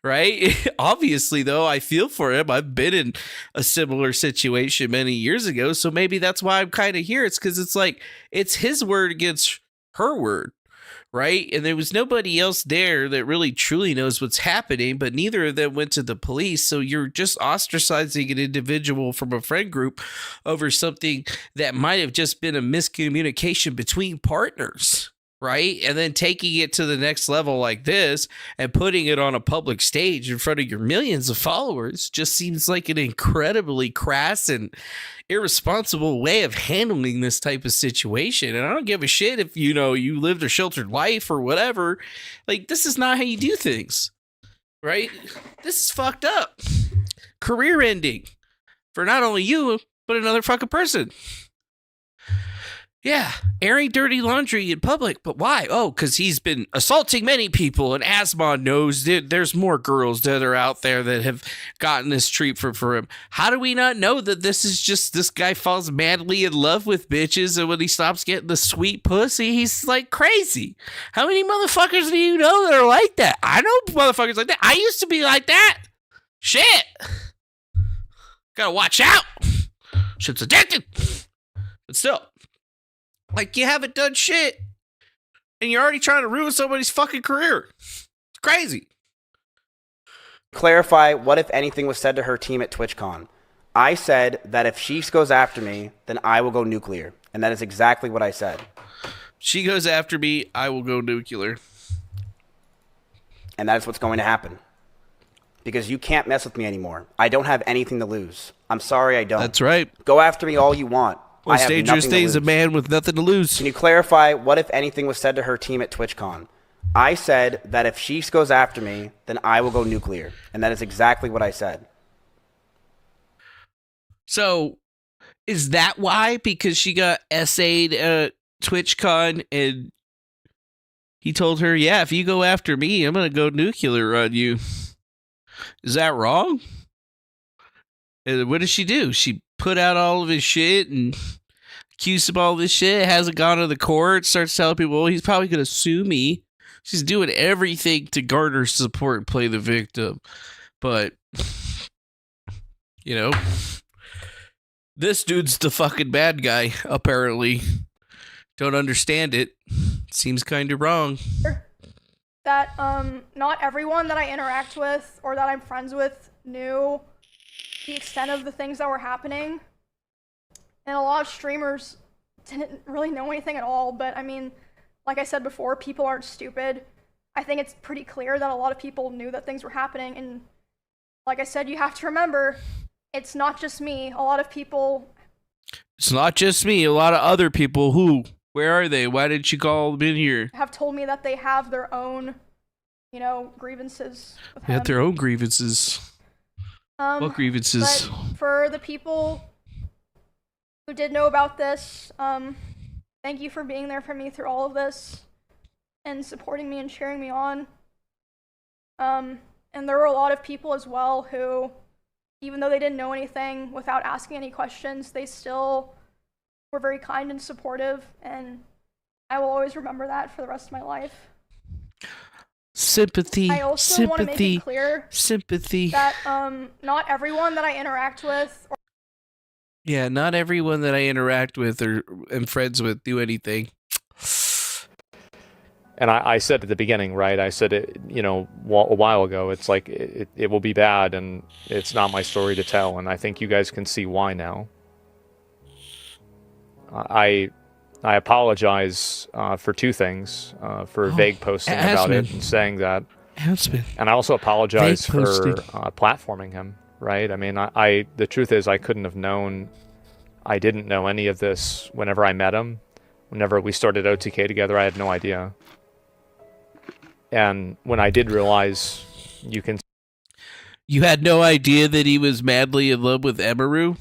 right? Obviously, though, I feel for him. I've been in a similar situation many years ago, so maybe that's why I'm kind of here. It's because it's like, it's his word against her word, right? And there was nobody else there that really truly knows what's happening, but neither of them went to the police, so you're just ostracizing an individual from a friend group over something that might have just been a miscommunication between partners. Right? And then taking it to the next level like this and putting it on a public stage in front of your millions of followers just seems like an incredibly crass and irresponsible way of handling this type of situation. And I don't give a shit if, you know, you lived a sheltered life or whatever. Like, this is not how you do things. Right? This is fucked up. Career ending for not only you, but another fucking person. Yeah, airing dirty laundry in public, but why? Oh, because he's been assaulting many people, and Asmon knows that there's more girls that are out there that have gotten this treatment for him. How do we not know that this is just this guy falls madly in love with bitches, and when he stops getting the sweet pussy, he's like crazy? How many motherfuckers do you know that are like that? I know motherfuckers like that. I used to be like that. Shit. Gotta watch out. Shit's addicted. But still. Like, you haven't done shit, and you're already trying to ruin somebody's fucking career. It's crazy. Clarify what, if anything, was said to her team at TwitchCon. I said that if she goes after me, then I will go nuclear. And that is exactly what I said. She goes after me, I will go nuclear. And that is what's going to happen. Because you can't mess with me anymore. I don't have anything to lose. I'm sorry I don't. That's right. Go after me all you want. Most dangerous thing is a man with nothing to lose. Can you clarify what, if anything, was said to her team at TwitchCon? I said that if she goes after me, then I will go nuclear. And that is exactly what I said. So, is that why? Because she got essayed at TwitchCon and he told her, yeah, if you go after me, I'm going to go nuclear on you. Is that wrong? And what did she do? She put out all of his shit and accused him of all this shit, hasn't gone to the court, starts telling people, well, he's probably going to sue me. She's doing everything to garner support and play the victim. But, you know, this dude's the fucking bad guy, apparently. Don't understand it. Seems kind of wrong. That not everyone that I interact with or that I'm friends with knew the extent of the things that were happening. And a lot of streamers didn't really know anything at all, but I mean, like I said before, people aren't stupid. I think it's pretty clear that a lot of people knew that things were happening, and like I said, you have to remember, it's not just me. A lot of people... It's not just me, a lot of other people. Who? Where are they? Why didn't you call them in here? Have told me that they have their own, you know, grievances with They him. have their own grievances. What grievances? But for the people who did know about this, thank you for being there for me through all of this and supporting me and cheering me on. And there were a lot of people as well who, even though they didn't know anything, without asking any questions, they still were very kind and supportive, and I will always remember that for the rest of my life. Sympathy. I also want to make it clear sympathy. that not everyone that I interact with yeah, not everyone that I interact with or am friends with do anything. And I said at the beginning, right? I said it, you know, a while ago. It's like it will be bad, and it's not my story to tell. And I think you guys can see why now. I apologize for two things: for vague posting about it and saying that, and I also apologize for platforming him. Right? I mean, I the truth is I couldn't have known. I didn't know any of this whenever I met him. Whenever we started OTK together, I had no idea. And when I did realize, you had no idea that he was madly in love with Emiru?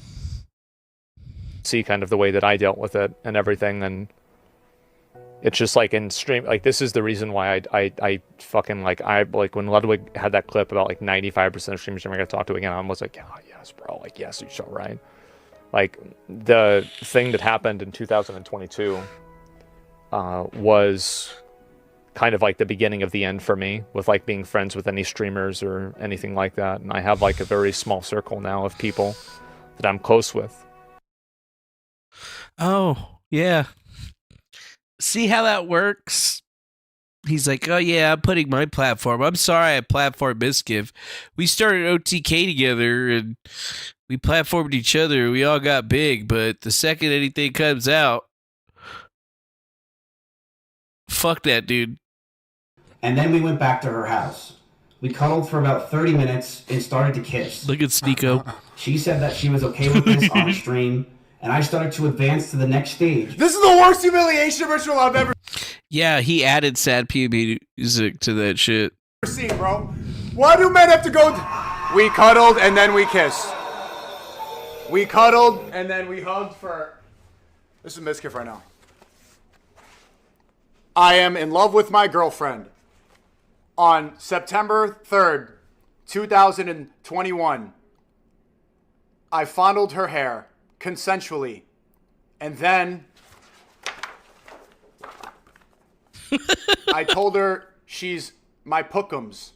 See kind of the way that I dealt with it and everything, and it's just like in stream, like this is the reason why I fucking like when Ludwig had that clip about like 95% of streamers never got to talk to again, I was like, yeah, yes, bro, like yes, you're so right. Like, the thing that happened in 2022 was kind of like the beginning of the end for me, with like being friends with any streamers or anything like that. And I have like a very small circle now of people that I'm close with. Oh, yeah. See how that works? He's like, oh, yeah, I'm putting my platform. I'm sorry I platformed Miskif. We started OTK together, and we platformed each other. We all got big, but the second anything comes out, fuck that dude. And then we went back to her house. We cuddled for about 30 minutes and started to kiss. Look at Sneeko. She said that she was okay with this on stream, and I started to advance to the next stage. This is the worst humiliation ritual I've ever Yeah, he added sad PB music to that shit. seen, bro. Why do men have to go? We cuddled and then we kissed. We cuddled and then we hugged for. This is Miskif right now. I am in love with my girlfriend. On September 3rd, 2021, I fondled her hair consensually, and then I told her she's my pookums.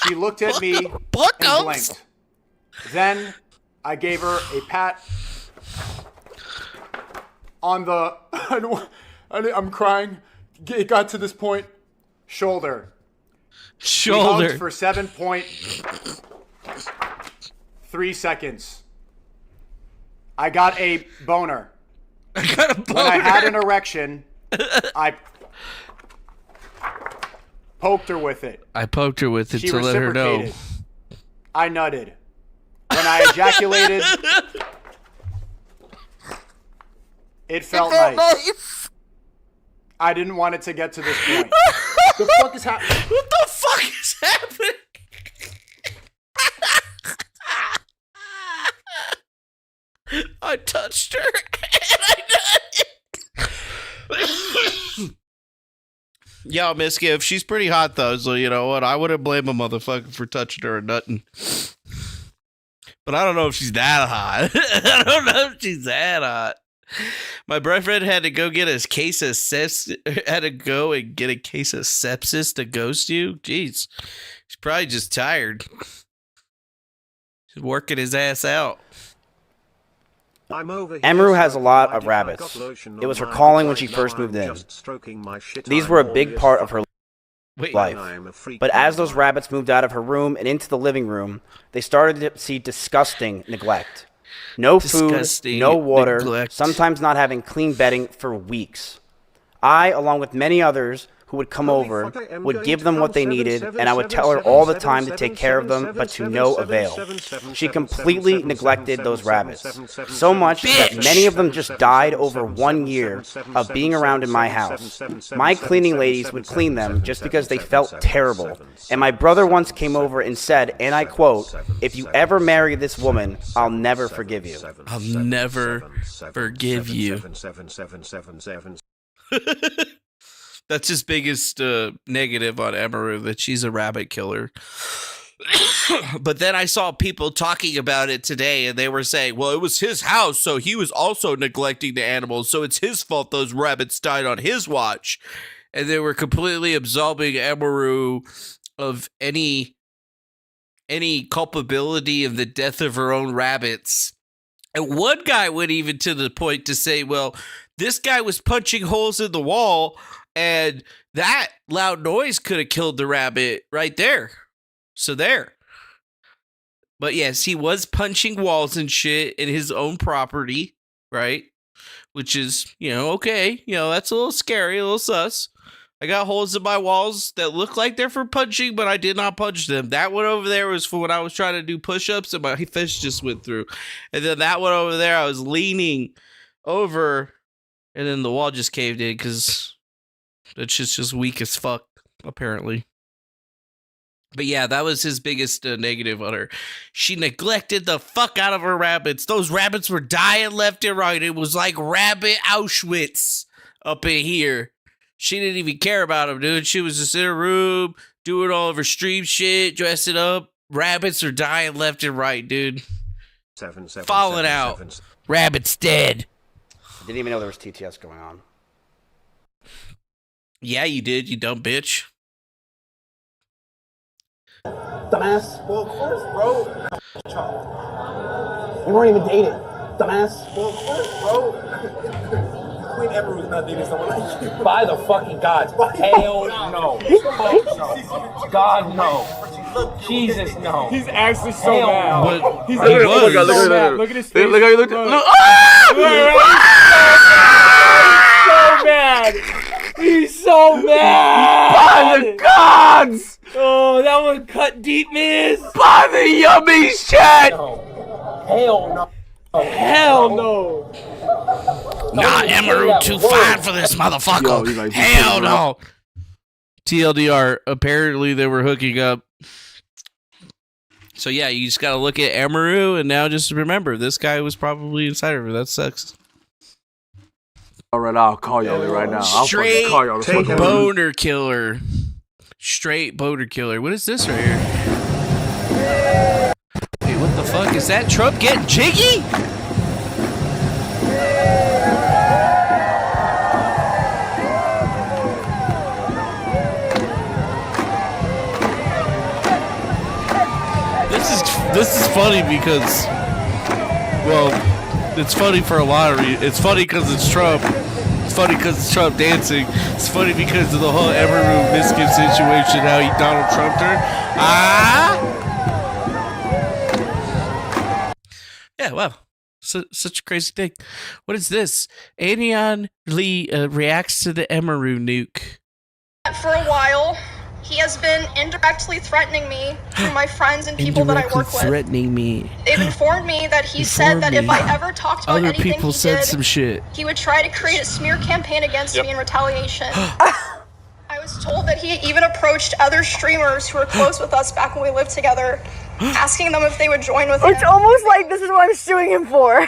She looked at me and blinked. Then I gave her a pat on the, I'm crying, it got to this point, shoulder. We hugged for 7.3 seconds. I got a boner. When I had an erection, I poked her with it. She to let her know. I nutted. When I ejaculated, it felt nice. I didn't want it to get to this point. The fuck is happening? What the fuck is happening? I touched her and I nutted. Yo, Miskif, she's pretty hot though, so you know what? I wouldn't blame a motherfucker for touching her or nutting. But I don't know if she's that hot. I don't know if she's that hot. My boyfriend had to go get a case of sepsis to ghost you. Jeez, he's probably just tired. He's working his ass out. Emiru has a lot of rabbits. It was her calling when she first moved in. These were a big part of her life. But as those rabbits moved out of her room and into the living room, they started to see disgusting neglect. No food, no water, sometimes not having clean bedding for weeks. I, along with many others who would come over, would give them what they needed, and I would tell her all the time to take care of them, but to no avail. She completely neglected those rabbits, so much that many of them just died over 1 year of being around in my house. My cleaning ladies would clean them just because they felt terrible, and my brother once came over and said, and I quote, "If you ever marry this woman, I'll never forgive you." I'll never forgive you. That's his biggest negative on Emiru, that she's a rabbit killer. But then I saw people talking about it today, and they were saying, well, it was his house, so he was also neglecting the animals, so it's his fault those rabbits died on his watch. And they were completely absolving Emiru of any culpability of the death of her own rabbits. And one guy went even to the point to say, well, this guy was punching holes in the wall, and that loud noise could have killed the rabbit right there. So there. But yes, he was punching walls and shit in his own property, right? Which is, okay. That's a little scary, a little sus. I got holes in my walls that look like they're for punching, but I did not punch them. That one over there was for when I was trying to do push-ups and my fist just went through. And then that one over there, I was leaning over, and then the wall just caved in because that shit's just weak as fuck, apparently. But yeah, that was his biggest negative on her. She neglected the fuck out of her rabbits. Those rabbits were dying left and right. It was like rabbit Auschwitz up in here. She didn't even care about them, dude. She was just in her room, doing all of her stream shit, dressing up. Rabbits are dying left and right, dude. Falling out. Rabbit's dead. I didn't even know there was TTS going on. Yeah, you did, you dumb bitch. Dumbass. Well, of course, bro. We weren't even dating. Dumbass. Well, of course, bro. Queen Emiru's not dating someone like you. By the fucking gods. Hell no. God, no. Jesus, no. He's actually so mad. But He's he was. oh my God, look at look at his face. Look how you looked at He's so mad. By the gods! Oh, that one cut deep, miss. By the yummies, chat! No. Hell no. Hell no. Nah, Emiru too fine for this motherfucker. Yo, like, Hell no. TLDR, apparently they were hooking up. So yeah, you just gotta look at Emiru and now just remember, this guy was probably inside of her. That sucks. Alright, I'll call y'all right now. I'll Straight call y'all. boner killer. Straight boner killer. What is this right here? Hey, what the fuck? Is that Trump getting jiggy? This is funny because, well, it's funny for a lot of reasons. It's funny because it's Trump. It's funny because it's Trump dancing. It's funny because of the whole Emiru Miskif situation, how he Donald Trumped her. Yeah, wow. Such a crazy thing. What is this? Anion Lee reacts to the Emiru nuke. For a while, he has been indirectly threatening me through my friends and people that I work with. Threatening me. They've informed me that he said that if I ever talked about Other anything people he said did, some shit. he would try to create a smear campaign against me in retaliation. I was told that he even approached other streamers who were close with us back when we lived together, asking them if they would join with him. It's almost like this is what I'm suing him for.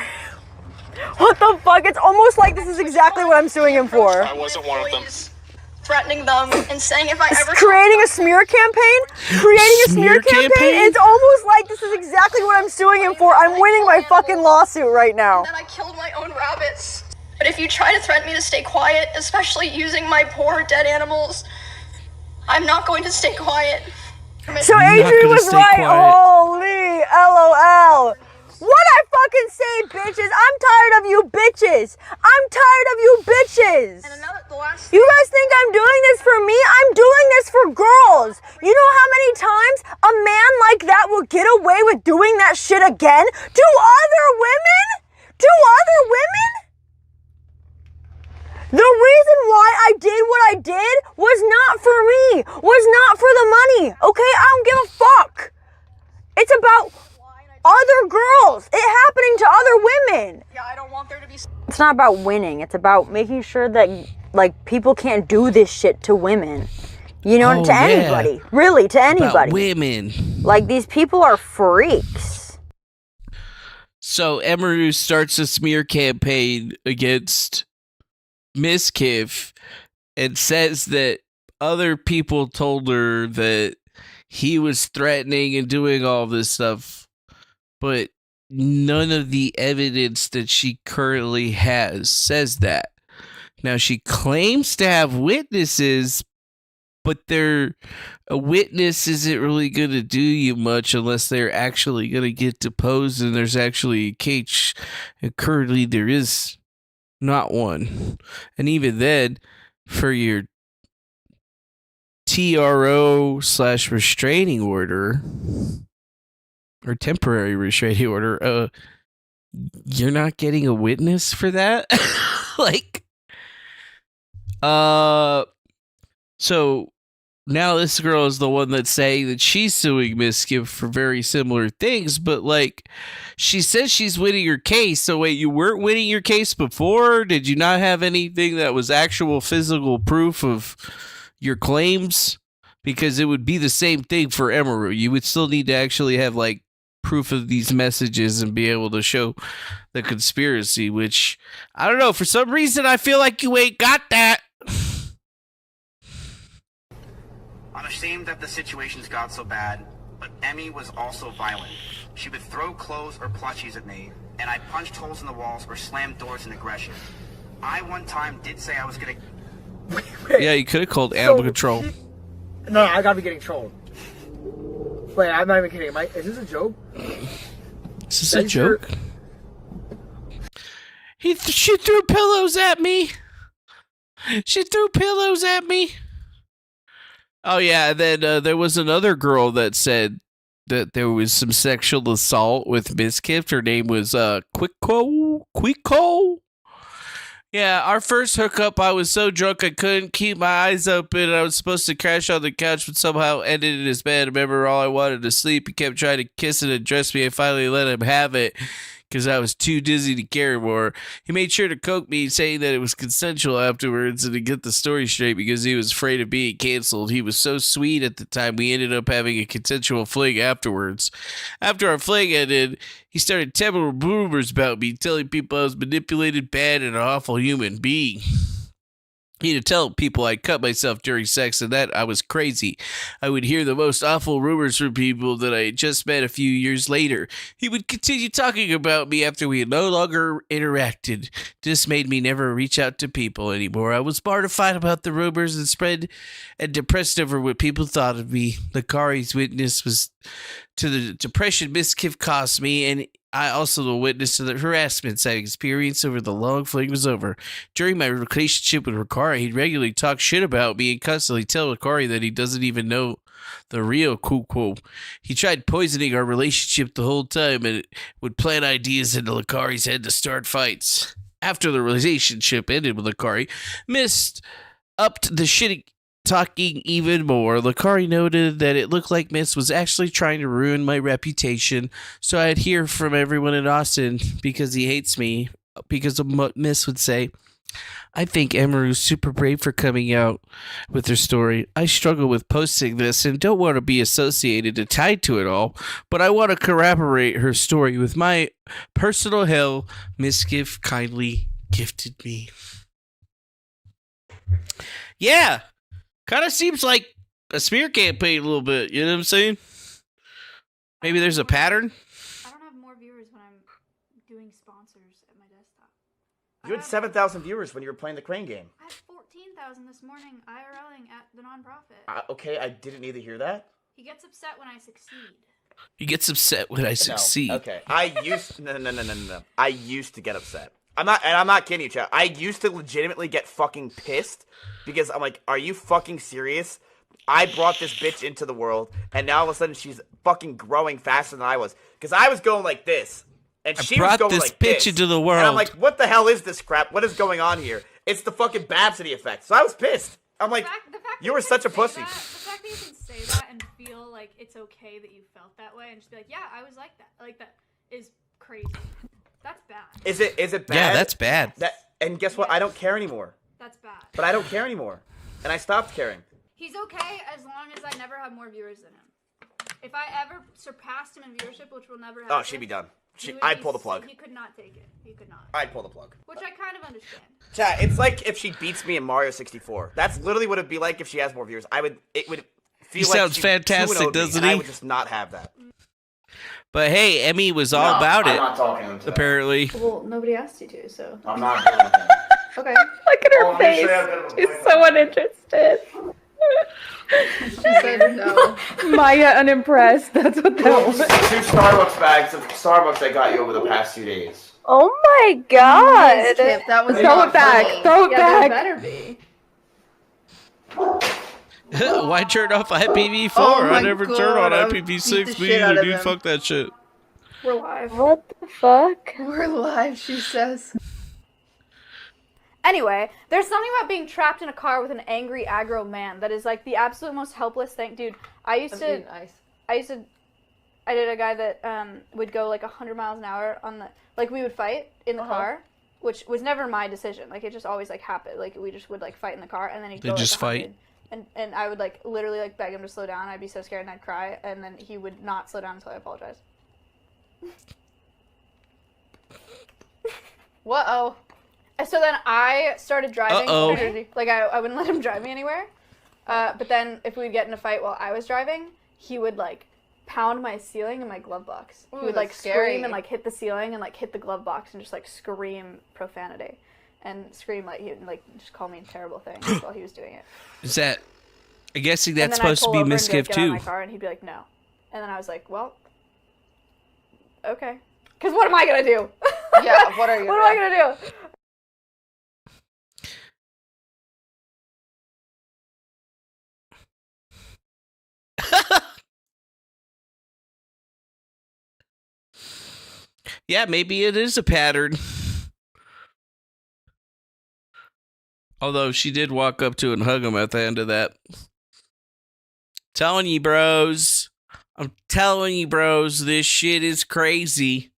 What the fuck? It's almost like this is exactly what I'm suing him for. I wasn't one of them. Threatening them and saying if I ever creating a smear campaign? Creating a smear campaign? It's almost like this is exactly what I'm suing him for. I'm winning my fucking lawsuit right now. And then I killed my own rabbits. But if you try to threaten me to stay quiet, especially using my poor dead animals, I'm not going to stay quiet. So Adrian was right. Holy LOL. What I fucking say, bitches? I'm tired of you bitches. I'm tired of you bitches. You guys think I'm doing this for me? I'm doing this for girls. You know how many times a man like that will get away with doing that shit again? To other women? To other women? The reason why I did what I did was not for me, was not for the money, okay? I don't give a fuck. It's about other girls. It happening to other women. Yeah, I don't want there to be... It's not about winning. It's about making sure that, like, people can't do this shit to women. You know, to anybody. Really, to anybody. About women. Like, these people are freaks. So Emiru starts a smear campaign against Miskif and says that other people told her that he was threatening and doing all this stuff, but none of the evidence that she currently has says that. Now, she claims to have witnesses, but a witness isn't really going to do you much unless they're actually going to get deposed and there's actually a case. And currently, there is not one. And even then, for your TRO/restraining order or temporary restraining order, you're not getting a witness for that. So now this girl is the one that's saying that she's suing Miskif for very similar things, but like she says she's winning her case. So wait, you weren't winning your case before? Did you not have anything that was actual physical proof of your claims? Because it would be the same thing for Emiru. You would still need to actually have like proof of these messages and be able to show the conspiracy, which I don't know, for some reason I feel like you ain't got that. I'm ashamed that the situation's got so bad. but Emmy was also violent. She would throw clothes or plushies at me, and I punched holes in the walls or slammed doors in aggression. I one time did say I was gonna... Yeah, you could have called animal control. No, I gotta be getting trolled. Wait, I'm not even kidding. Is this a joke? Is this a joke? She threw pillows at me. She threw pillows at me. Oh yeah, then there was another girl that said that there was some sexual assault with Miskif. Her name was Quicko. Yeah, our first hookup, I was so drunk I couldn't keep my eyes open. I was supposed to crash on the couch, but somehow ended in his bed. I remember all I wanted to sleep. He kept trying to kiss and undress me. I finally let him have it because I was too dizzy to care more. He made sure to coke me, saying that it was consensual afterwards and to get the story straight because he was afraid of being canceled. He was so sweet at the time. We ended up having a consensual fling afterwards. After our fling ended, he started telling rumors about me, telling people I was manipulated, bad, and an awful human being. He'd tell people I cut myself during sex and that I was crazy. I would hear the most awful rumors from people that I had just met a few years later. He would continue talking about me after we had no longer interacted. This made me never reach out to people anymore. I was mortified about the rumors and spread and depressed over what people thought of me. Lakari's witness was to the depression Miskif caused me, and I also the witness to the harassments I experienced over the long fling was over. During my relationship with Ricari, he'd regularly talk shit about me and constantly tell Ricari that he doesn't even know the real Kuko. He tried poisoning our relationship the whole time and would plant ideas into Ricari's head to start fights. After the relationship ended with Ricari, Mist upped the shitty talking even more. Lakari noted that it looked like Miss was actually trying to ruin my reputation, so I'd hear from everyone in Austin because he hates me, because of what Miss would say. I think Emiru's super brave for coming out with her story. I struggle with posting this and don't want to be associated or tied to it all, but I want to corroborate her story with my personal hell Miskif kindly gifted me. Yeah! Kind of seems like a smear campaign a little bit, you know what I'm saying? Maybe there's a pattern? I don't have more viewers when I'm doing sponsors at my desktop. You had 7,000 viewers when you were playing the crane game. I had 14,000 this morning IRLing at the nonprofit. Okay, I didn't need to hear that. He gets upset when I succeed. He gets upset when I succeed. No, okay, I used no. I used to get upset. I'm not kidding you, Chad. I used to legitimately get fucking pissed because I'm like, are you fucking serious? I brought this bitch into the world, and now all of a sudden she's fucking growing faster than I was. Because I was going like this, and she was going like this. Bitch into the world. And I'm like, what the hell is this crap? What is going on here? It's the fucking Babsity effect. So I was pissed. I'm like, the fact you were such a pussy. The fact that you can say that and feel like it's okay that you felt that way and just be like, yeah, I was like that. Like that is crazy. That's bad. Is it bad? Yeah, that's bad. And guess what? I don't care anymore. That's bad. But I don't care anymore. And I stopped caring. He's okay as long as I never have more viewers than him. If I ever surpassed him in viewership, which will never happen. Oh, she'd be done. I'd pull the plug. He could not take it. He could not. I'd pull the plug. Which I kind of understand. Chat, it's like if she beats me in Mario 64. That's literally what it'd be like if she has more viewers. It would feel he like sounds fantastic, doesn't he? I would just not have that. But hey, Emmy was all about it. I'm not talking to apparently. Well, nobody asked you to, so. I'm not doing anything. Okay. Look at her face. She's so uninterested. She said no. Maya unimpressed. That's what that was. 2 Starbucks bags of Starbucks I got you over the past 2 days. Oh my god. Miskif, that was Throw not it back. funny. Throw it Yeah, back. there better be. Why turn off IPv4? Oh my I never turn on God, I would beat IPv6. the Me shit out either, of dude. him. Fuck that shit. We're live. What the fuck? We're live, she says. Anyway, there's something about being trapped in a car with an angry, aggro man that is like the absolute most helpless thing. Dude, I did a guy that would go like 100 miles an hour on the, like we would fight in the car, which was never my decision. Like it just always like happened. Like we just would like fight in the car and then he'd go just like, fight? 100, and I would like literally like beg him to slow down. I'd be so scared and I'd cry and then he would not slow down until I apologized. Whoa. So then I started driving. Like I wouldn't let him drive me anywhere. But then if we'd get in a fight while I was driving, he would like pound my ceiling in my glove box. Ooh, He would like that's scary. scream and like hit the ceiling and like hit the glove box and just like scream profanity and scream like he would like just call me terrible things while he was doing it. Is that? I'm guessing And that's then I'd supposed to pull be over and be Miskif like, get out of too. my car, and he'd be like, no. And then I was like, well, okay. Because what am I gonna do? Yeah, what are you What am I gonna do? Yeah, maybe it is a pattern. Although she did walk up to and hug him at the end of that. Telling you, bros. I'm telling you, bros, this shit is crazy.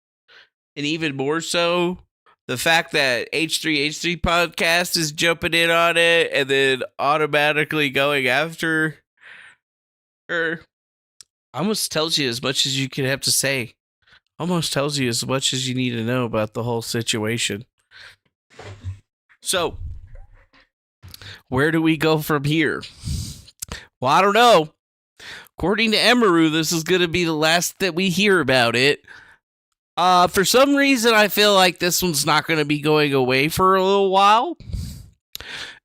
And even more so, the fact that H3H3 podcast is jumping in on it and then automatically going after her almost tells you as much as you could have to say. Almost tells you as much as you need to know about the whole situation. So, where do we go from here? Well, I don't know. According to Emiru, this is going to be the last that we hear about it. For some reason, I feel like this one's not going to be going away for a little while.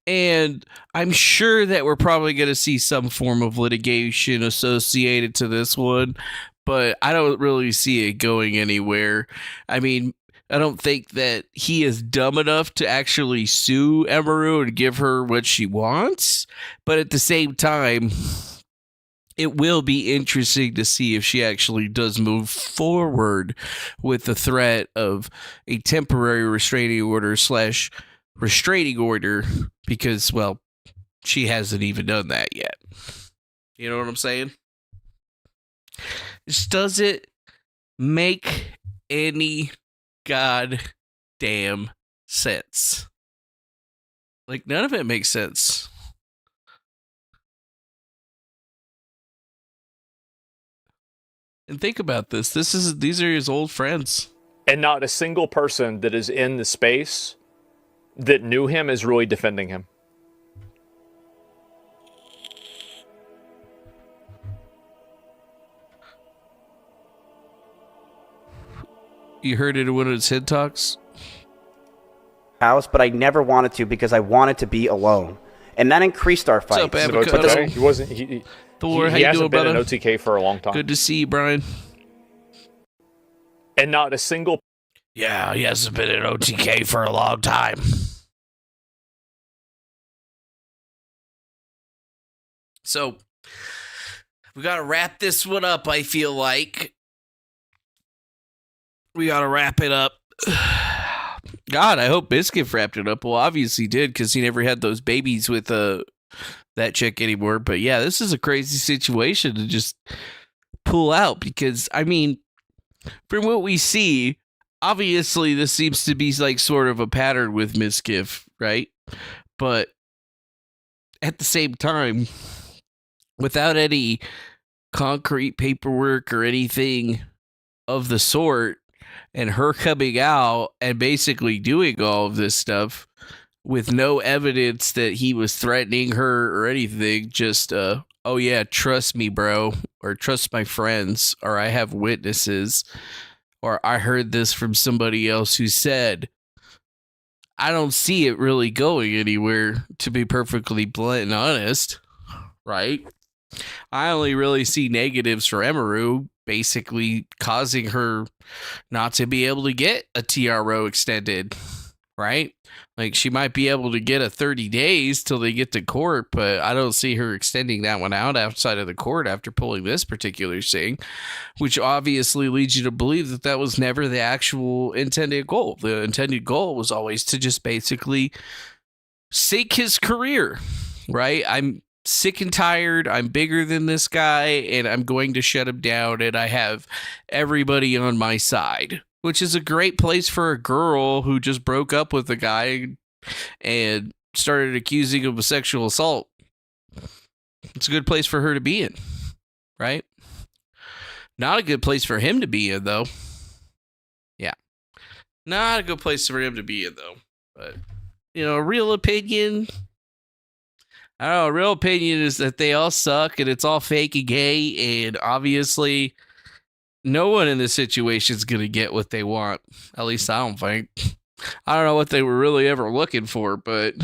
And I'm sure that we're probably going to see some form of litigation associated to this one. But I don't really see it going anywhere. I mean, I don't think that he is dumb enough to actually sue Emiru and give her what she wants. But at the same time, it will be interesting to see if she actually does move forward with the threat of a temporary restraining order / restraining order because, well, she hasn't even done that yet. You know what I'm saying? This doesn't make any goddamn sense. Like, none of it makes sense. And think about this. These are his old friends. And not a single person that is in the space that knew him is really defending him. You heard it in one of his head talks? House, but I never wanted to because I wanted to be alone. And that increased our fight. up, Ab- No, it's Avocado. okay. He wasn't. He Thor, how he you hasn't doing, been brother? an OTK for a long time. Good to see you, Brian. And not a single. Yeah, he hasn't been in OTK for a long time. So, we got to wrap this one up, I feel like. We got to wrap it up. God, I hope Miskif wrapped it up. Well, obviously he did because he never had those babies with that chick anymore. But yeah, this is a crazy situation to just pull out because, I mean, from what we see, obviously this seems to be like sort of a pattern with Miskif, right? But at the same time, without any concrete paperwork or anything of the sort, and her coming out and basically doing all of this stuff with no evidence that he was threatening her or anything, just, oh yeah, trust me, bro, or trust my friends, or I have witnesses, or I heard this from somebody else who said, I don't see it really going anywhere, to be perfectly blunt and honest, right? I only really see negatives for Emiru, basically causing her not to be able to get a TRO extended, right? Like, she might be able to get a 30 days till they get to court, but I don't see her extending that one out outside of the court after pulling this particular thing, which obviously leads you to believe that that was never the actual intended goal. The intended goal was always to just basically sink his career, right? I'm sick and tired. I'm bigger than this guy, and I'm going to shut him down, and I have everybody on my side, which is a great place for a girl who just broke up with a guy and started accusing him of sexual assault. It's a good place for her to be in, right? Not a good place for him to be in, though. Yeah. Not a good place for him to be in, though. But, you know, a real opinion, I don't know. Real opinion is that they all suck and it's all fake and gay, and obviously no one in this situation is going to get what they want. At least I don't think. I don't know what they were really ever looking for, but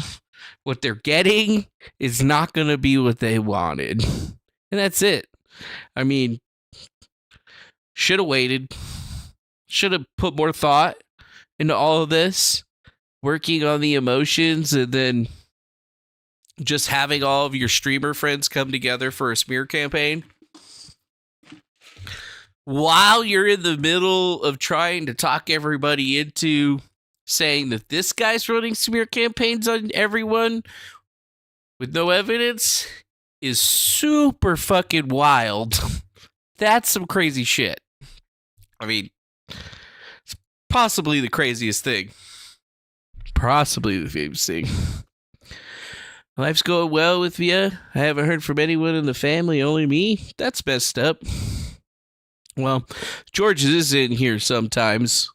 what they're getting is not going to be what they wanted. And that's it. I mean, should have waited. Should have put more thought into all of this. Working on the emotions and then just having all of your streamer friends come together for a smear campaign. While you're in the middle of trying to talk everybody into saying that this guy's running smear campaigns on everyone with no evidence is super fucking wild. That's some crazy shit. I mean, it's possibly the craziest thing. Possibly the famous thing. Life's going well with you. I haven't heard from anyone in the family, only me. That's messed up. Well, George is in here sometimes,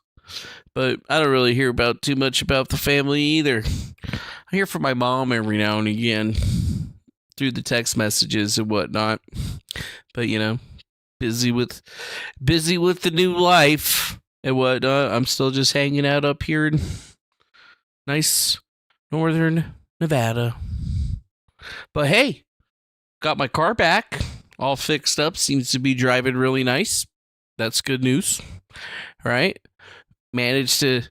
but I don't really hear about too much about the family either. I hear from my mom every now and again through the text messages and whatnot. But you know, busy with the new life and whatnot. I'm still just hanging out up here in nice northern Nevada. But hey, got my car back, all fixed up. Seems to be driving really nice. That's good news, right? Managed to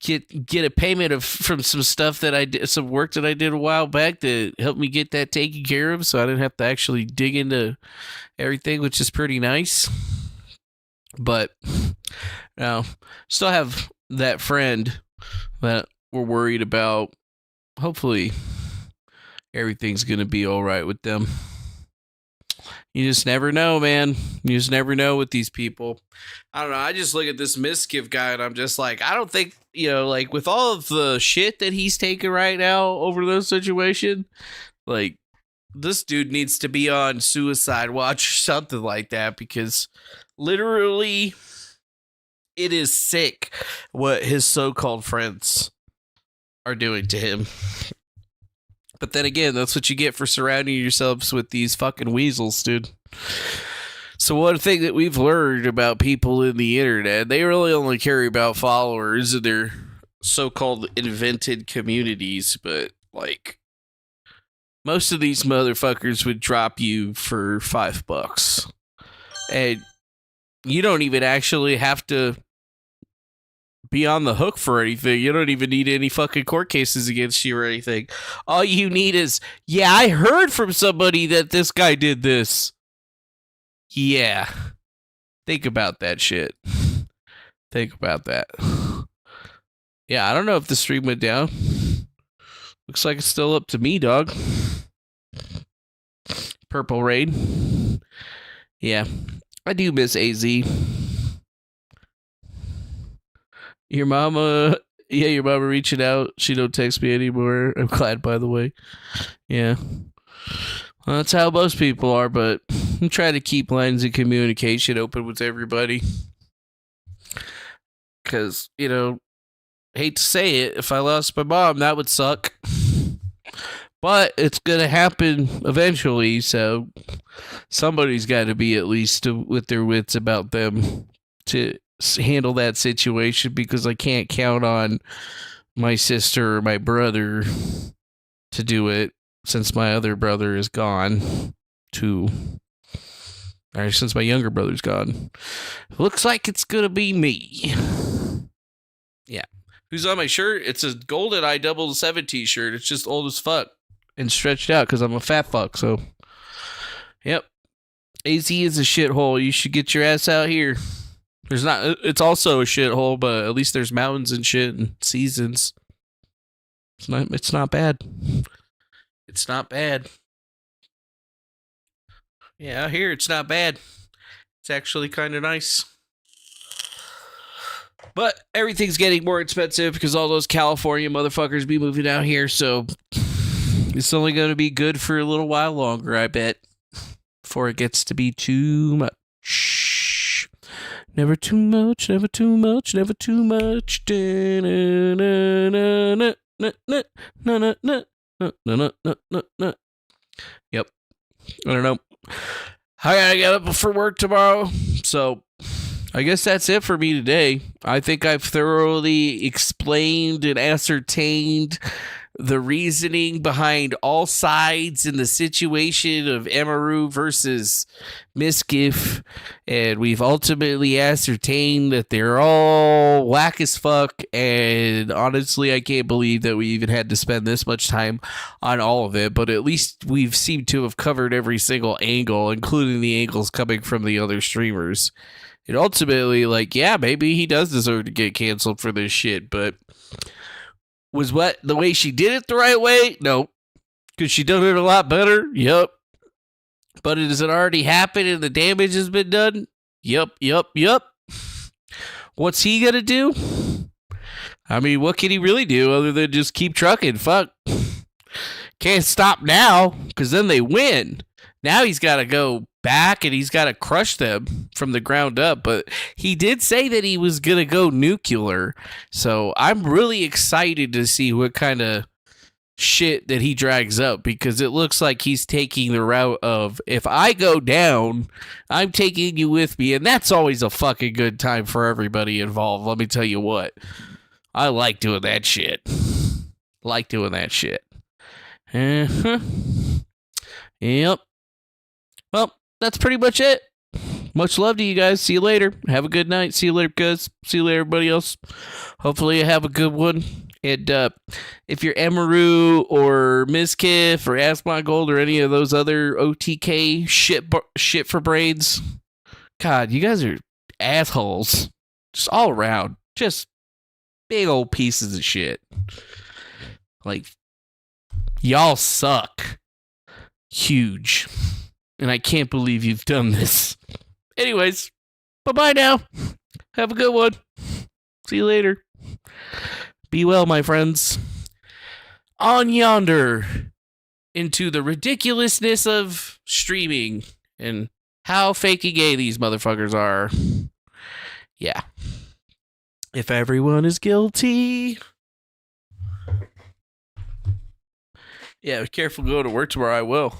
get a payment from some stuff that I did, some work that I did a while back to help me get that taken care of, so I didn't have to actually dig into everything, which is pretty nice. But now, still have that friend that we're worried about. Hopefully, everything's gonna be all right with them. You just never know, man. You just never know with these people. I don't know. I just look at this Miskif guy and I'm just like, I don't think, like with all of the shit that he's taking right now over those situations, like this dude needs to be on suicide watch or something like that, because literally it is sick what his so-called friends are doing to him. But then again, that's what you get for surrounding yourselves with these fucking weasels, dude. So one thing that we've learned about people in the internet, they really only care about followers and their so-called invented communities, but like most of these motherfuckers would drop you for $5. And you don't even actually have to be on the hook for anything. You don't even need any fucking court cases against you or anything. All you need is, yeah, I heard from somebody that this guy did this. Yeah. Think about that shit. Think about that. Yeah, I don't know if the stream went down. Looks like it's still up to me, dog. Purple Rain. Yeah. I do miss AZ. Your mama reaching out. She don't text me anymore. I'm glad, by the way. Yeah. Well, that's how most people are, but I'm trying to keep lines of communication open with everybody. Because, hate to say it, if I lost my mom, that would suck. But it's going to happen eventually, so somebody's got to be at least with their wits about them to handle that situation, because I can't count on my sister or my brother to do it, since my other brother is gone too. Or since my younger brother's gone. Looks like it's gonna be me. Yeah. Who's on my shirt? It's a Golden Eye 007 t-shirt. It's just old as fuck and stretched out because I'm a fat fuck, so yep. AZ is a shithole. You should get your ass out here. It's also a shithole, but at least there's mountains and shit and seasons. It's not bad. It's not bad. Yeah, out here it's not bad. It's actually kind of nice. But everything's getting more expensive because all those California motherfuckers be moving out here, so it's only going to be good for a little while longer, I bet, before it gets to be too much. Never too much, never too much, never too much. Yep. I don't know. I gotta get up for work tomorrow. So I guess that's it for me today. I think I've thoroughly explained and ascertained the reasoning behind all sides in the situation of Emiru versus Miskif, and we've ultimately ascertained that they're all whack as fuck, and honestly, I can't believe that we even had to spend this much time on all of it, but at least we've seemed to have covered every single angle, including the angles coming from the other streamers. And ultimately, like, yeah, maybe he does deserve to get canceled for this shit, but was what the way she did it the right way? No. Could she done it a lot better? Yep. But has it already happened and the damage has been done? Yep. What's he gonna do? I mean, what can he really do other than just keep trucking? Fuck. Can't stop now, because then they win. Now he's got to go back and he's got to crush them from the ground up. But he did say that he was going to go nuclear. So I'm really excited to see what kind of shit that he drags up, because it looks like he's taking the route of, if I go down, I'm taking you with me. And that's always a fucking good time for everybody involved. Let me tell you what. I like doing that shit. Uh-huh. Yep. Well, that's pretty much it. Much love to you guys. See you later. Have a good night. See you later, guys. See you later, everybody else. Hopefully you have a good one. And if you're Emiru or Miskif or Asmongold or any of those other OTK shit for braids, God, you guys are assholes. Just all around. Just big old pieces of shit. Like, y'all suck. Huge. And I can't believe you've done this. Anyways, bye-bye now. Have a good one. See you later. Be well, my friends. On yonder into the ridiculousness of streaming and how fakey gay these motherfuckers are. Yeah. If everyone is guilty. Yeah, be careful going to work tomorrow. I will.